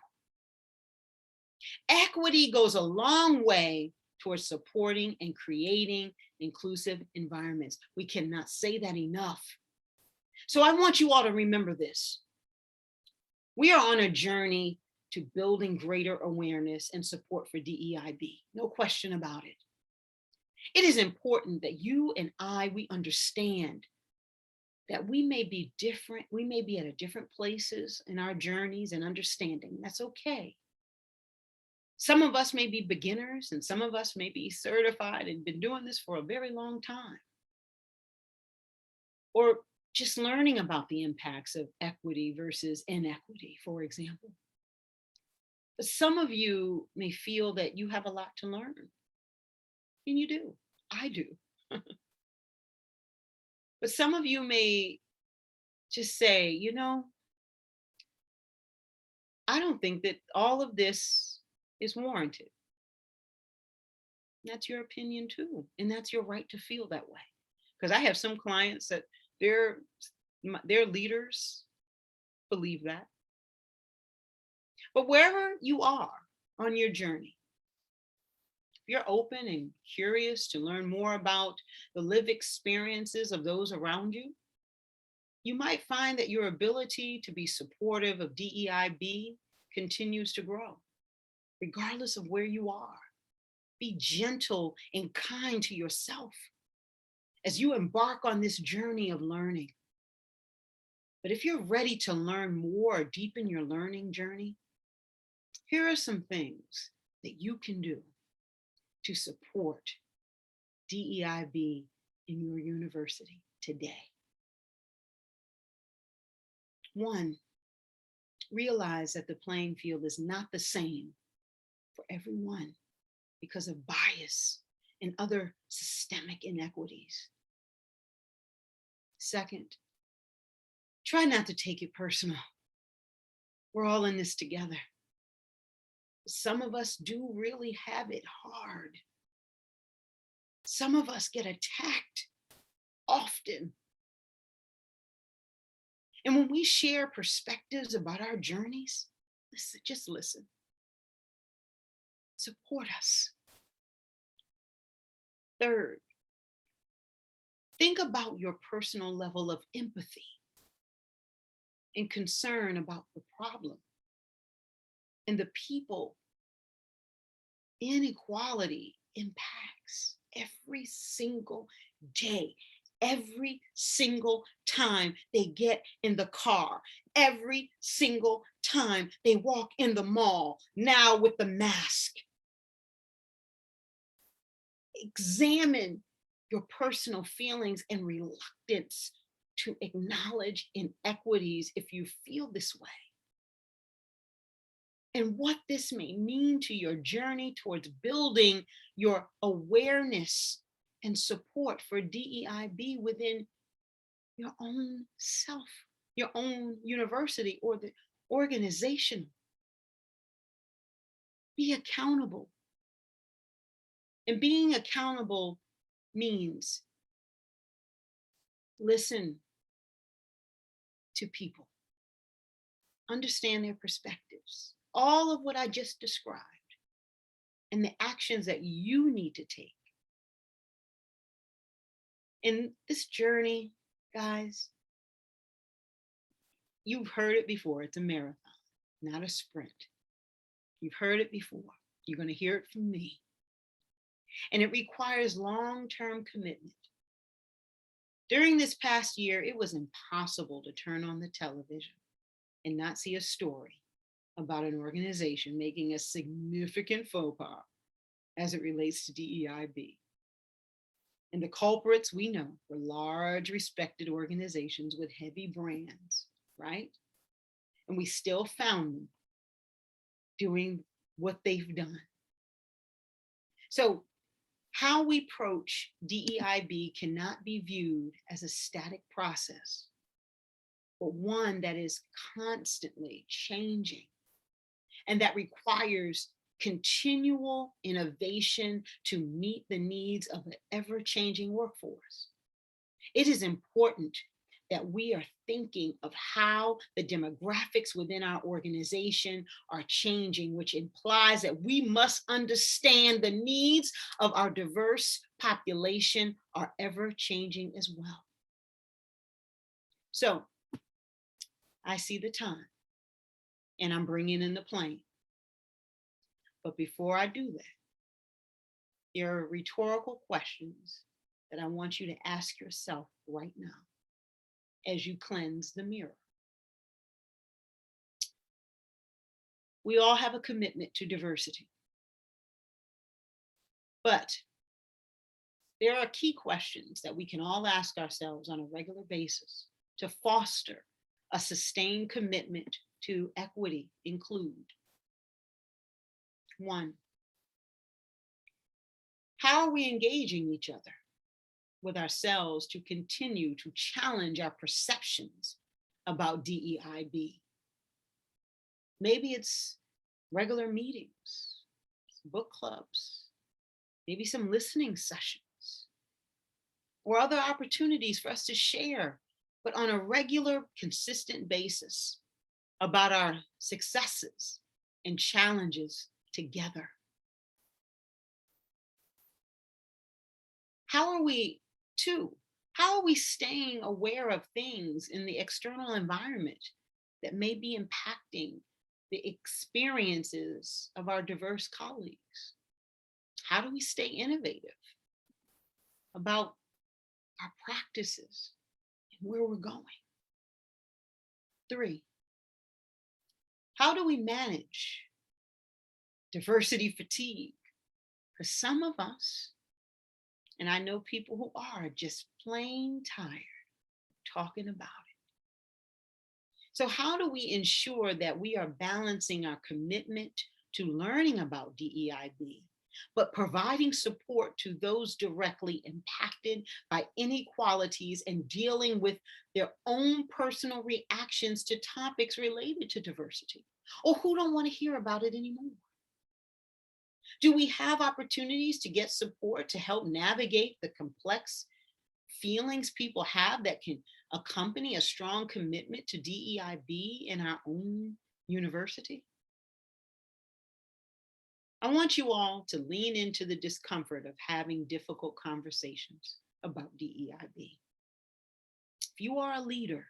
Speaker 3: Equity goes a long way towards supporting and creating inclusive environments. We cannot say that enough. So I want you all to remember this. We are on a journey to building greater awareness and support for DEIB. No question about it. It is important that you and we understand that we may be different. We may be at different places in our journeys and understanding. That's okay. Some of us may be beginners and some of us may be certified and been doing this for a very long time. Or just learning about the impacts of equity versus inequity, for example. But some of you may feel that you have a lot to learn. And you do. I do. But some of you may just say, you know, I don't think that all of this is warranted. That's your opinion too. And that's your right to feel that way. Because I have some clients that their leaders believe that. But wherever you are on your journey, if you're open and curious to learn more about the lived experiences of those around you, you might find that your ability to be supportive of DEIB continues to grow, regardless of where you are. Be gentle and kind to yourself as you embark on this journey of learning. But if you're ready to learn more, deepen your learning journey, here are some things that you can do to support DEIB in your university today. 1, realize that the playing field is not the same for everyone because of bias and other systemic inequities. 2nd, try not to take it personal. We're all in this together. Some of us do really have it hard. Some of us get attacked often. And when we share perspectives about our journeys, just listen. Support us. 3rd, think about your personal level of empathy and concern about the problem and the people inequality impacts every single day. Every single time they get in the car, every single time they walk in the mall, now with the mask. Examine your personal feelings and reluctance to acknowledge inequities if you feel this way. And what this may mean to your journey towards building your awareness and support for DEIB within your own self, your own university or the organization. Be accountable. And being accountable means listen to people, understand their perspectives, all of what I just described, and the actions that you need to take. In this journey, guys, you've heard it before. It's a marathon, not a sprint. You've heard it before. You're going to hear it from me. And it requires long-term commitment. During this past year, it was impossible to turn on the television and not see a story about an organization making a significant faux pas as it relates to DEIB. And the culprits, we know, were large, respected organizations with heavy brands, right? And we still found them doing what they've done. So how we approach DEIB cannot be viewed as a static process, but one that is constantly changing and that requires continual innovation to meet the needs of an ever-changing workforce. It is important that we are thinking of how the demographics within our organization are changing, which implies that we must understand the needs of our diverse population are ever changing as well. So I see the time and I'm bringing in the plane. But before I do that, there are rhetorical questions that I want you to ask yourself right now as you cleanse the mirror. We all have a commitment to diversity, but there are key questions that we can all ask ourselves on a regular basis to foster a sustained commitment to equity. Include: 1, how are we engaging each other with ourselves to continue to challenge our perceptions about DEIB? Maybe it's regular meetings, book clubs, maybe some listening sessions, or other opportunities for us to share, but on a regular, consistent basis about our successes and challenges together. How are we staying aware of things in the external environment that may be impacting the experiences of our diverse colleagues? How do we stay innovative about our practices and where we're going? 3, how do we manage diversity fatigue? Because some of us, and I know people who are just plain tired of talking about it. So how do we ensure that we are balancing our commitment to learning about DEIB, but providing support to those directly impacted by inequalities and dealing with their own personal reactions to topics related to diversity, or who don't want to hear about it anymore? Do we have opportunities to get support to help navigate the complex feelings people have that can accompany a strong commitment to DEIB in our own university? I want you all to lean into the discomfort of having difficult conversations about DEIB. If you are a leader,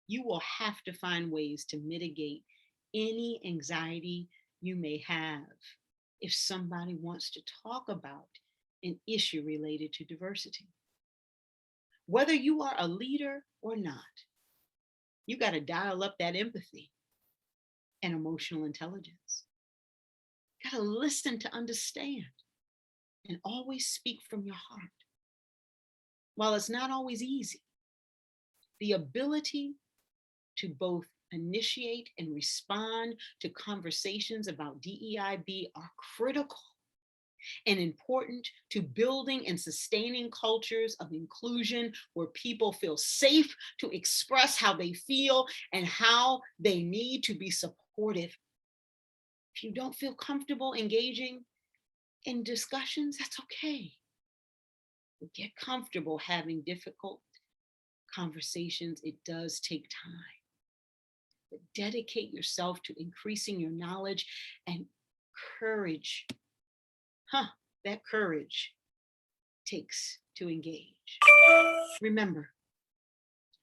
Speaker 3: you will have to find ways to mitigate any anxiety you may have if somebody wants to talk about an issue related to diversity. Whether you are a leader or not, you got to dial up that empathy and emotional intelligence. You got to listen to understand and always speak from your heart. While it's not always easy, the ability to both initiate and respond to conversations about DEIB are critical and important to building and sustaining cultures of inclusion where people feel safe to express how they feel and how they need to be supported. If you don't feel comfortable engaging in discussions, that's okay. But get comfortable having difficult conversations. It does take time. But dedicate yourself to increasing your knowledge and courage. That courage takes to engage. Remember,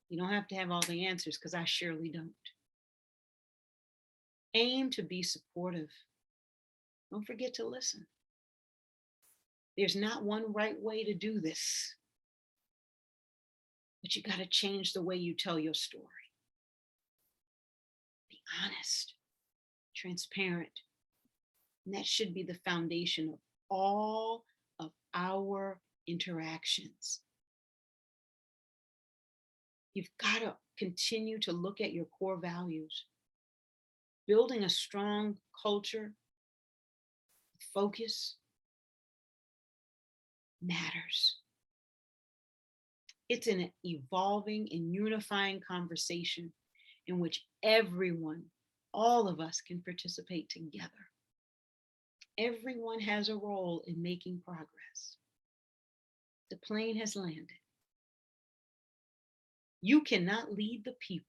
Speaker 3: you don't have to have all the answers, because I surely don't. Aim to be supportive. Don't forget to listen. There's not one right way to do this, but you got to change the way you tell your story. Be honest, transparent, and that should be the foundation of all of our interactions. You've got to continue to look at your core values. Building a strong culture, focus matters. It's an evolving and unifying conversation in which everyone, all of us, can participate together. Everyone has a role in making progress. The plane has landed. You cannot lead the people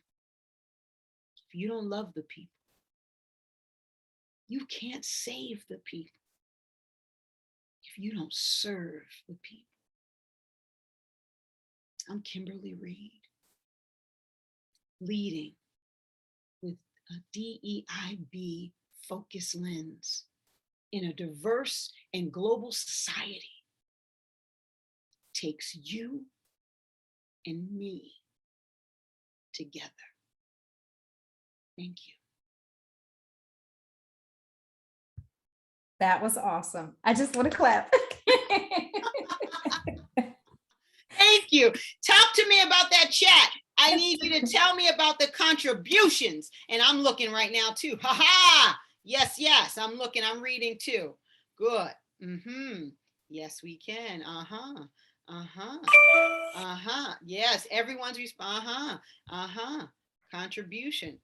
Speaker 3: if you don't love the people. You can't save the people if you don't serve the people. I'm Kimberly Reed, leading with a DEIB focus lens in a diverse and global society. Takes you and me together. Thank you.
Speaker 2: That was awesome. I just want to clap.
Speaker 3: Thank you. Talk to me about that chat. I need you to tell me about the contributions. And I'm looking right now too. Ha ha. Yes, yes. I'm looking. I'm reading too. Good. Yes, we can. Yes, everyone's response. Contribution.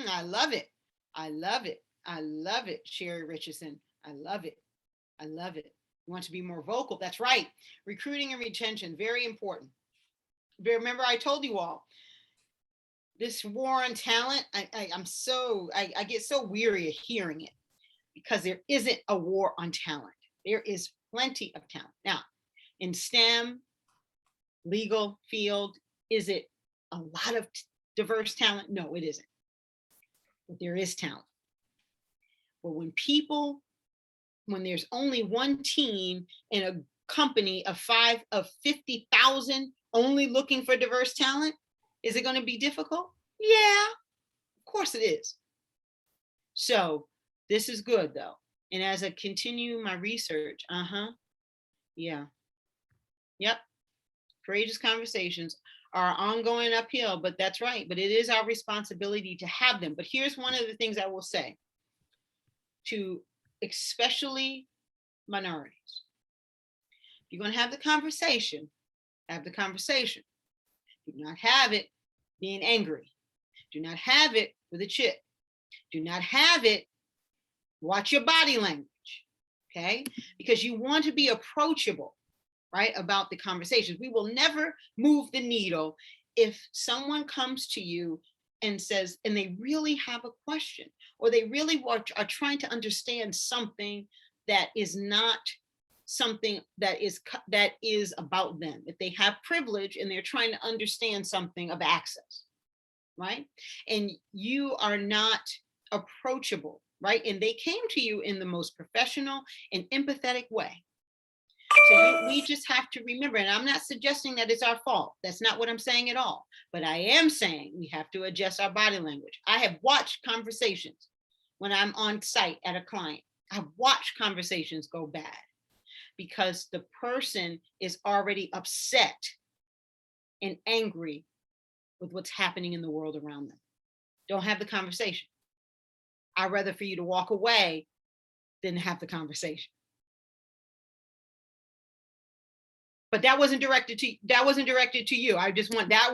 Speaker 3: I love it. I love it. I love it, Sherry Richardson. I love it. I love it. You want to be more vocal. That's right. Recruiting and retention, very important. Remember, I told you all, this war on talent, I get so weary of hearing it because there isn't a war on talent. There is plenty of talent. Now, in STEM, legal field, is it a lot of diverse talent? No, it isn't. But there is talent. But when there's only one team in a company of 50,000 only looking for diverse talent, is it going to be difficult? Yeah, of course it is. So this is good though. And as I continue my research, yeah. Yep. Courageous conversations are ongoing uphill, but that's right. But it is our responsibility to have them. But here's one of the things I will say to especially minorities. If you're going to have the conversation, have the conversation. Do not have it being angry. Do not have it with a chip. Do not have it, watch your body language, okay? Because you want to be approachable, right, about the conversations. We will never move the needle if someone comes to you and says, and they really have a question, or they really are trying to understand something that is not something that is about them. If they have privilege and they're trying to understand something of access, right? And you are not approachable, right? And they came to you in the most professional and empathetic way. So we just have to remember, and I'm not suggesting that it's our fault. That's not what I'm saying at all. But I am saying we have to adjust our body language. I have watched conversations when I'm on site at a client. I've watched conversations go bad because the person is already upset and angry with what's happening in the world around them. Don't have the conversation. I'd rather for you to walk away than have the conversation. But that wasn't directed to you. That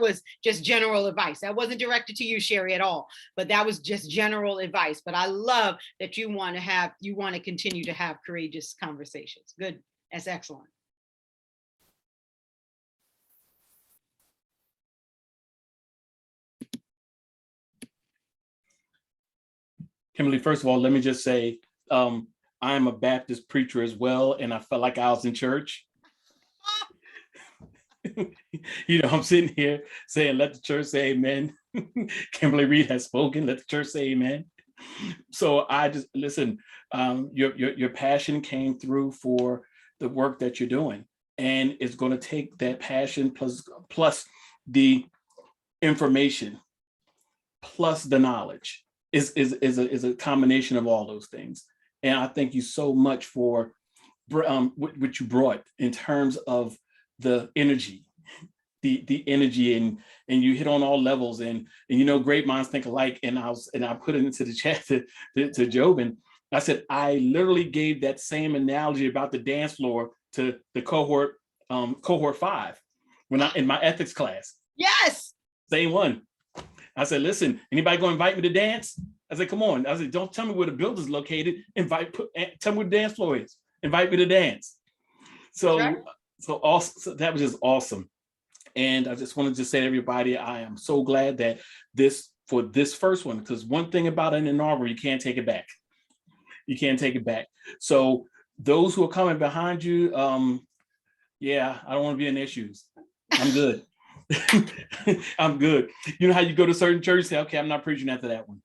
Speaker 3: was just general advice. That wasn't directed to you, Sherry, at all. But that was just general advice. But I love that you want to continue to have courageous conversations. Good. That's excellent.
Speaker 1: Kimberly, first of all, let me just say, I am a Baptist preacher as well, and I felt like I was in church. I'm sitting here saying, let the church say amen. Kimberly Reed has spoken, let the church say amen. So I just, listen, your passion came through for the work that you're doing. And it's going to take that passion plus the information, plus the knowledge is a combination of all those things. And I thank you so much for what you brought in terms of the energy, the energy, and you hit on all levels, and great minds think alike. And I put it into the chat to Jobin. I said, I literally gave that same analogy about the dance floor to the cohort 5 when in my ethics class.
Speaker 3: Yes.
Speaker 1: Same one. I said, listen, anybody gonna invite me to dance? I said, come on. I said, don't tell me where the building's located. Tell me where the dance floor is. Invite me to dance. So,
Speaker 3: Sure.
Speaker 1: So that was just awesome. And I just wanted to say to everybody, I am so glad that for this first one, because one thing about an inaugural, you can't take it back. You can't take it back. So those who are coming behind you, yeah, I don't want to be in their shoes. I'm good. I'm good. You know how you go to certain churches, say, okay, I'm not preaching after that one.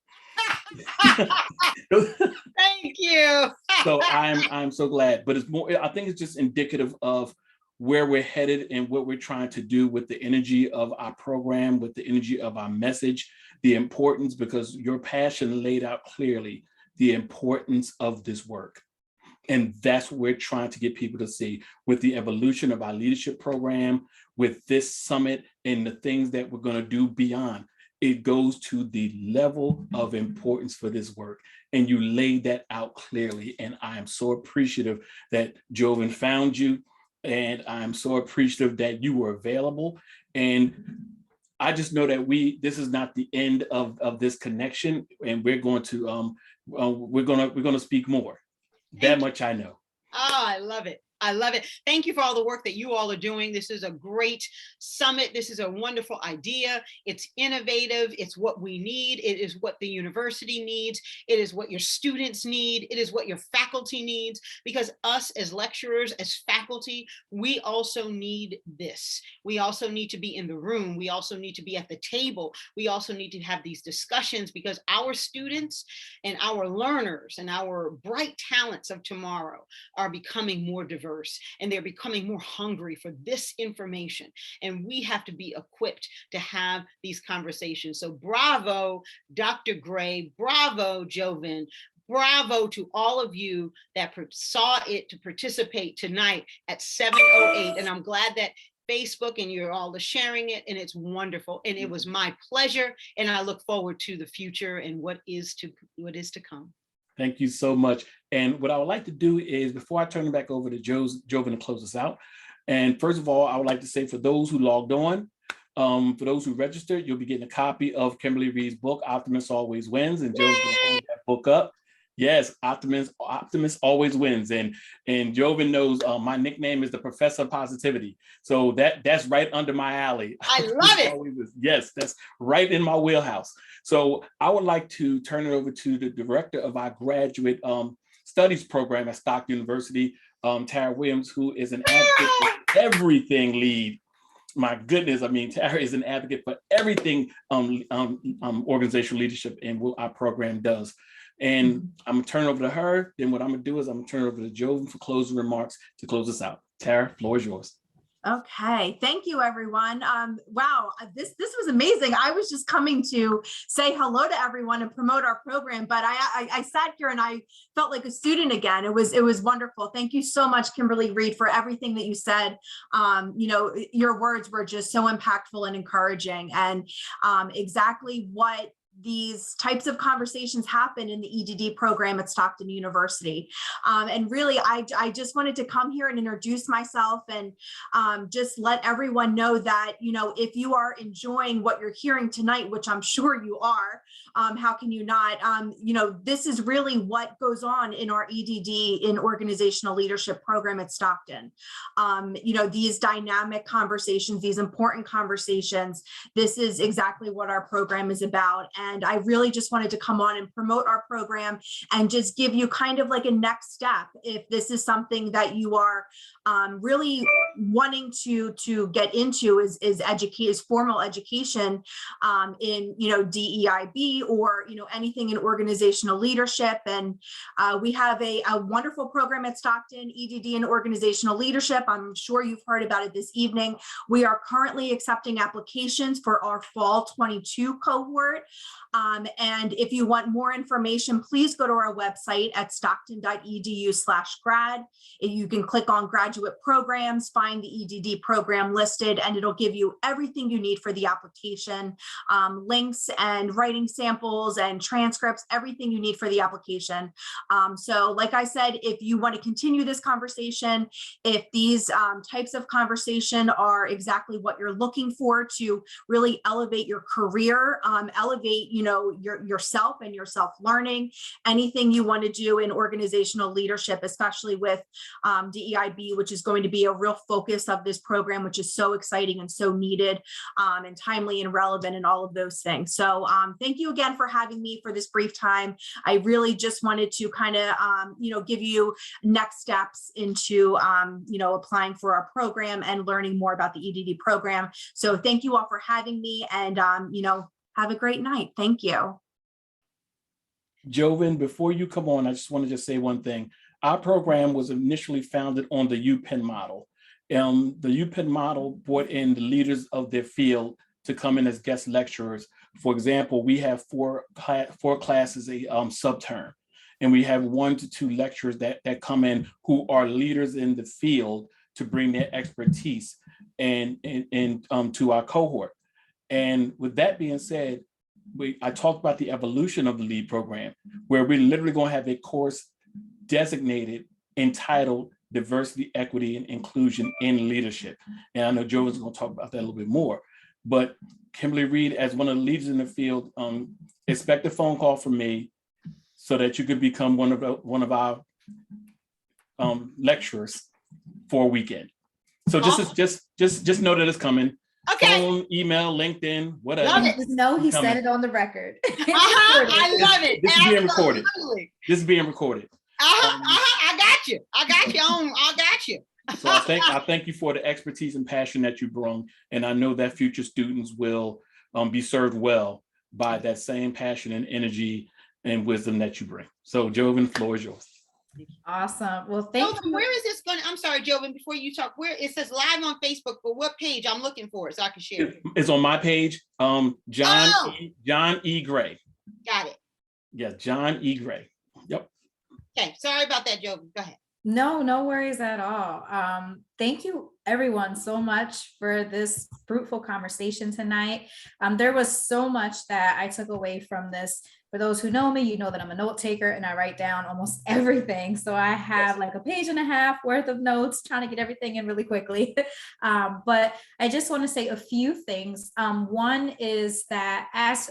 Speaker 3: Thank you.
Speaker 1: So I'm so glad, but it's more, I think it's just indicative of where we're headed and what we're trying to do with the energy of our program, with the energy of our message, the importance, because your passion laid out clearly the importance of this work. And that's what we're trying to get people to see with the evolution of our leadership program, with this summit and the things that we're going to do beyond. It goes to the level of importance for this work. And you laid that out clearly. And I am so appreciative that Joven found you. And I'm so appreciative that you were available. And I just know that this is not the end of this connection. And we're going to speak more. That much I know.
Speaker 3: Oh, I love it. I love it. Thank you for all the work that you all are doing. This is a great summit. This is a wonderful idea. It's innovative. It's what we need. It is what the university needs. It is what your students need. It is what your faculty needs, because us as lecturers, as faculty, we also need this. We also need to be in the room. We also need to be at the table. We also need to have these discussions, because our students and our learners and our bright talents of tomorrow are becoming more diverse, and they're becoming more hungry for this information. And we have to be equipped to have these conversations. So bravo, Dr. Gray, bravo, Joven, bravo to all of you that saw it to participate tonight at 7:08. And I'm glad that Facebook and you're all sharing it, and it's wonderful. And it was my pleasure. And I look forward to the future and what is to come.
Speaker 1: Thank you so much. And what I would like to do is, before I turn it back over to Joven to close us out, and first of all, I would like to say, for those who logged on, for those who registered, you'll be getting a copy of Kimberly Reed's book, Optimist Always Wins, and Joven's going to hold that book up. Yes, Optimist always wins. And Joven knows my nickname is the Professor of Positivity. So that's right under my alley.
Speaker 3: I love it.
Speaker 1: Yes, that's right in my wheelhouse. So I would like to turn it over to the director of our graduate studies program at Stockton University, Tara Williams, who is an advocate for everything LEAD. My goodness, I mean, Tara is an advocate for everything organizational leadership and what our program does. And I'm gonna turn it over to her. Then what I'm gonna do is I'm gonna turn it over to Joven for closing remarks to close us out. Tara, floor is yours.
Speaker 4: Okay, thank you, everyone. Wow, this was amazing. I was just coming to say hello to everyone and promote our program, but I sat here and I felt like a student again. It was wonderful. Thank you so much, Kimberly Reed, for everything that you said. You know, your words were just so impactful and encouraging, and exactly what these types of conversations happen in the EDD program at Stockton University. And really, I just wanted to come here and introduce myself and just let everyone know that, you know, if you are enjoying what you're hearing tonight, which I'm sure you are, how can you not? You know, this is really what goes on in our EDD, in organizational leadership program at Stockton. You know, these dynamic conversations, these important conversations, this is exactly what our program is about. And I really just wanted to come on and promote our program and just give you kind of like a next step. If this is something that you are really wanting to get into is formal education in, you know, DEIB or, you know, anything in organizational leadership. And we have a wonderful program at Stockton, EDD in organizational leadership. I'm sure you've heard about it this evening. We are currently accepting applications for our fall 22 cohort. And if you want more information, please go to our website at stockton.edu/grad. You can click on graduate programs, find the EDD program listed, and it'll give you everything you need for the application, links and writing samples and transcripts, everything you need for the application. So like I said, if you want to continue this conversation, if these types of conversation are exactly what you're looking for to really elevate your career, elevate, yourself and your self-learning, anything you want to do in organizational leadership, especially with DEIB, which is going to be a real focus of this program, which is so exciting and so needed and timely and relevant and all of those things. So thank you again for having me for this brief time. I really just wanted to kind of, give you next steps into, applying for our program and learning more about the EDD program. So thank you all for having me, and, have a great night. Thank you.
Speaker 1: Joven, before you come on, I just want to just say one thing. Our program was initially founded on the UPenn model. The UPenn model brought in the leaders of their field to come in as guest lecturers. For example, we have four classes a subterm, and we have 1 to 2 lecturers that come in who are leaders in the field to bring their expertise and to our cohort. And with that being said, I talked about the evolution of the LEAD program, where we're literally going to have a course designated entitled Diversity, Equity, and Inclusion in Leadership. And I know Joe is going to talk about that a little bit more, but Kimberly Reed, as one of the leaders in the field, expect a phone call from me so that you could become one of our lecturers for a weekend. So just know that it's coming.
Speaker 3: Okay.
Speaker 1: Phone, email, LinkedIn, whatever.
Speaker 3: Love it.
Speaker 2: Just know he said it on the record.
Speaker 3: I love it.
Speaker 1: This is being recorded.
Speaker 3: Absolutely.
Speaker 1: This is being recorded.
Speaker 3: I got you. I got you.
Speaker 1: So I thank you for the expertise and passion that you bring, and I know that future students will be served well by that same passion and energy and wisdom that you bring. So, Joven, the floor is yours.
Speaker 2: Awesome. Well, thank you.
Speaker 3: Where is this going? I'm sorry, Joven, before you talk, where it says live on Facebook, but what page I'm looking for so I can share it?
Speaker 1: It's on my page, John E. Gray.
Speaker 3: Got it.
Speaker 1: Yeah, John E. Gray. Yep.
Speaker 3: Okay, sorry about that, Joven. Go ahead.
Speaker 2: No worries at all. Thank you everyone so much for this fruitful conversation tonight. There was so much that I took away from this. For those who know me, you know that I'm a note taker and I write down almost everything. So I have like a page and a half worth of notes, trying to get everything in really quickly. But I just want to say a few things. One is that as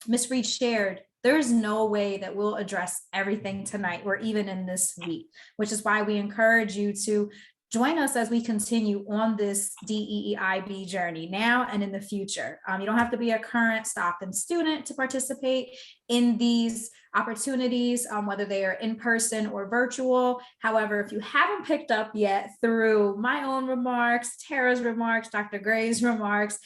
Speaker 2: Ms. Reed shared, there's no way that we'll address everything tonight or even in this week, which is why we encourage you to join us as we continue on this DEIB journey now and in the future. You don't have to be a current Stockton student to participate in these opportunities, whether they are in person or virtual. However, if you haven't picked up yet through my own remarks, Tara's remarks, Dr. Gray's remarks,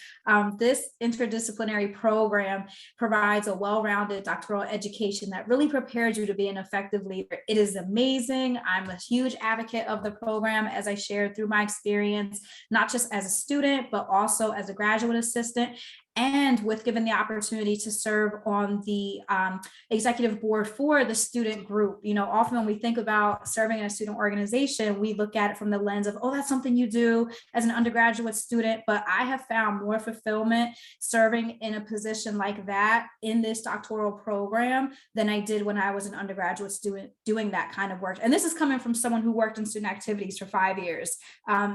Speaker 2: this interdisciplinary program provides a well-rounded doctoral education that really prepares you to be an effective leader. It is amazing. I'm a huge advocate of the program, as I shared through my experience, not just as a student, but also as a graduate assistant. And with given the opportunity to serve on the executive board for the student group. Often when we think about serving in a student organization, we look at it from the lens of, oh, that's something you do as an undergraduate student. But I have found more fulfillment serving in a position like that in this doctoral program than I did when I was an undergraduate student doing that kind of work. And this is coming from someone who worked in student activities for 5 years.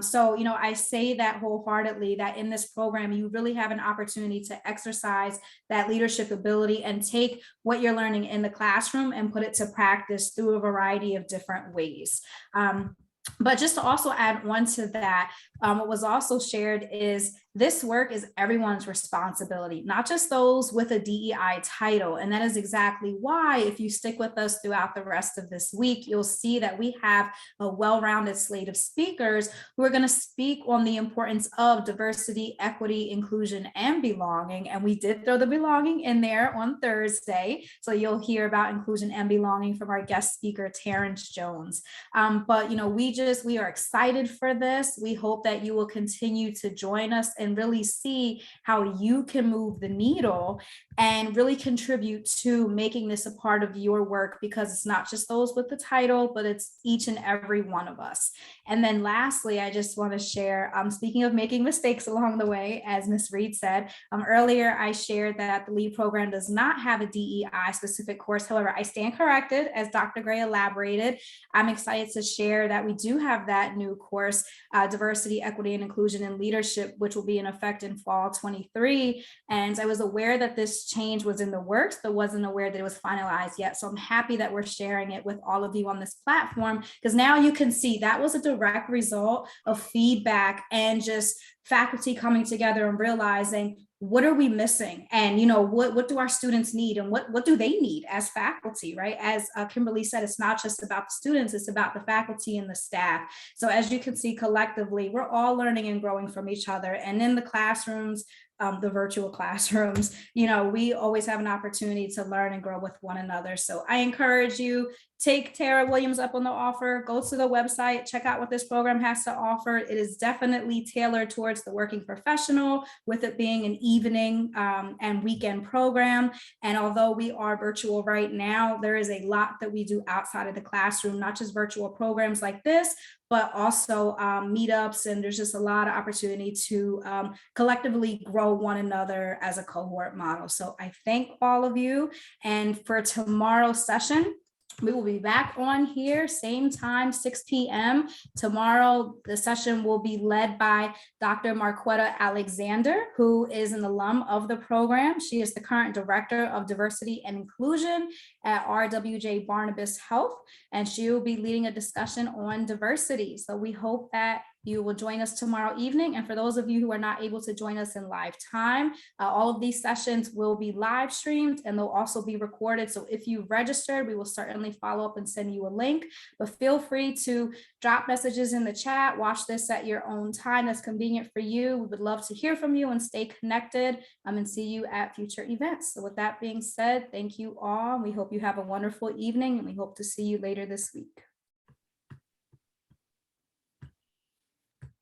Speaker 2: So I say that wholeheartedly, that in this program, you really have an opportunity to exercise that leadership ability and take what you're learning in the classroom and put it to practice through a variety of different ways. But just to also add on to that, what was also shared is this work is everyone's responsibility, not just those with a DEI title. And that is exactly why, if you stick with us throughout the rest of this week, you'll see that we have a well-rounded slate of speakers who are going to speak on the importance of diversity, equity, inclusion, and belonging. And we did throw the belonging in there on Thursday. So you'll hear about inclusion and belonging from our guest speaker, Terrence Jones. But we are excited for this. We hope that you will continue to join us and really see how you can move the needle and really contribute to making this a part of your work, because it's not just those with the title, but it's each and every one of us. And then lastly, I just want to share, speaking of making mistakes along the way, as Ms. Reed said, earlier I shared that the LEAD program does not have a DEI specific course. However, I stand corrected, as Dr. Gray elaborated. I'm excited to share that we do have that new course, Diversity, Equity, and Inclusion in Leadership, which will be in effect in fall 23. And I was aware that this change was in the works, but wasn't aware that it was finalized yet. So I'm happy that we're sharing it with all of you on this platform, because now you can see that was a direct result of feedback and just faculty coming together and realizing, what are we missing? And, you know, what do our students need, and what do they need as faculty, right? As Kimberly said, it's not just about the students, it's about the faculty and the staff. So as you can see, collectively, we're all learning and growing from each other. And in the classrooms, the virtual classrooms, you know, we always have an opportunity to learn and grow with one another. So I encourage you, take Tara Williams up on the offer, go to the website, check out what this program has to offer. It is definitely tailored towards the working professional, with it being an evening and weekend program. And although we are virtual right now, there is a lot that we do outside of the classroom, not just virtual programs like this, but also meetups. And there's just a lot of opportunity to collectively grow one another as a cohort model. So I thank all of you. And for tomorrow's session, we will be back on here, same time, 6 p.m. Tomorrow, the session will be led by Dr. Marquetta Alexander, who is an alum of the program. She is the current Director of Diversity and Inclusion at RWJ Barnabas Health, and she will be leading a discussion on diversity. So we hope that you will join us tomorrow evening. And for those of you who are not able to join us in live time, all of these sessions will be live streamed and they'll also be recorded. So if you registered, we will certainly follow up and send you a link, but feel free to drop messages in the chat, watch this at your own time that's convenient for you. We would love to hear from you and stay connected and see you at future events. So with that being said, thank you all. We hope you have a wonderful evening and we hope to see you later this week.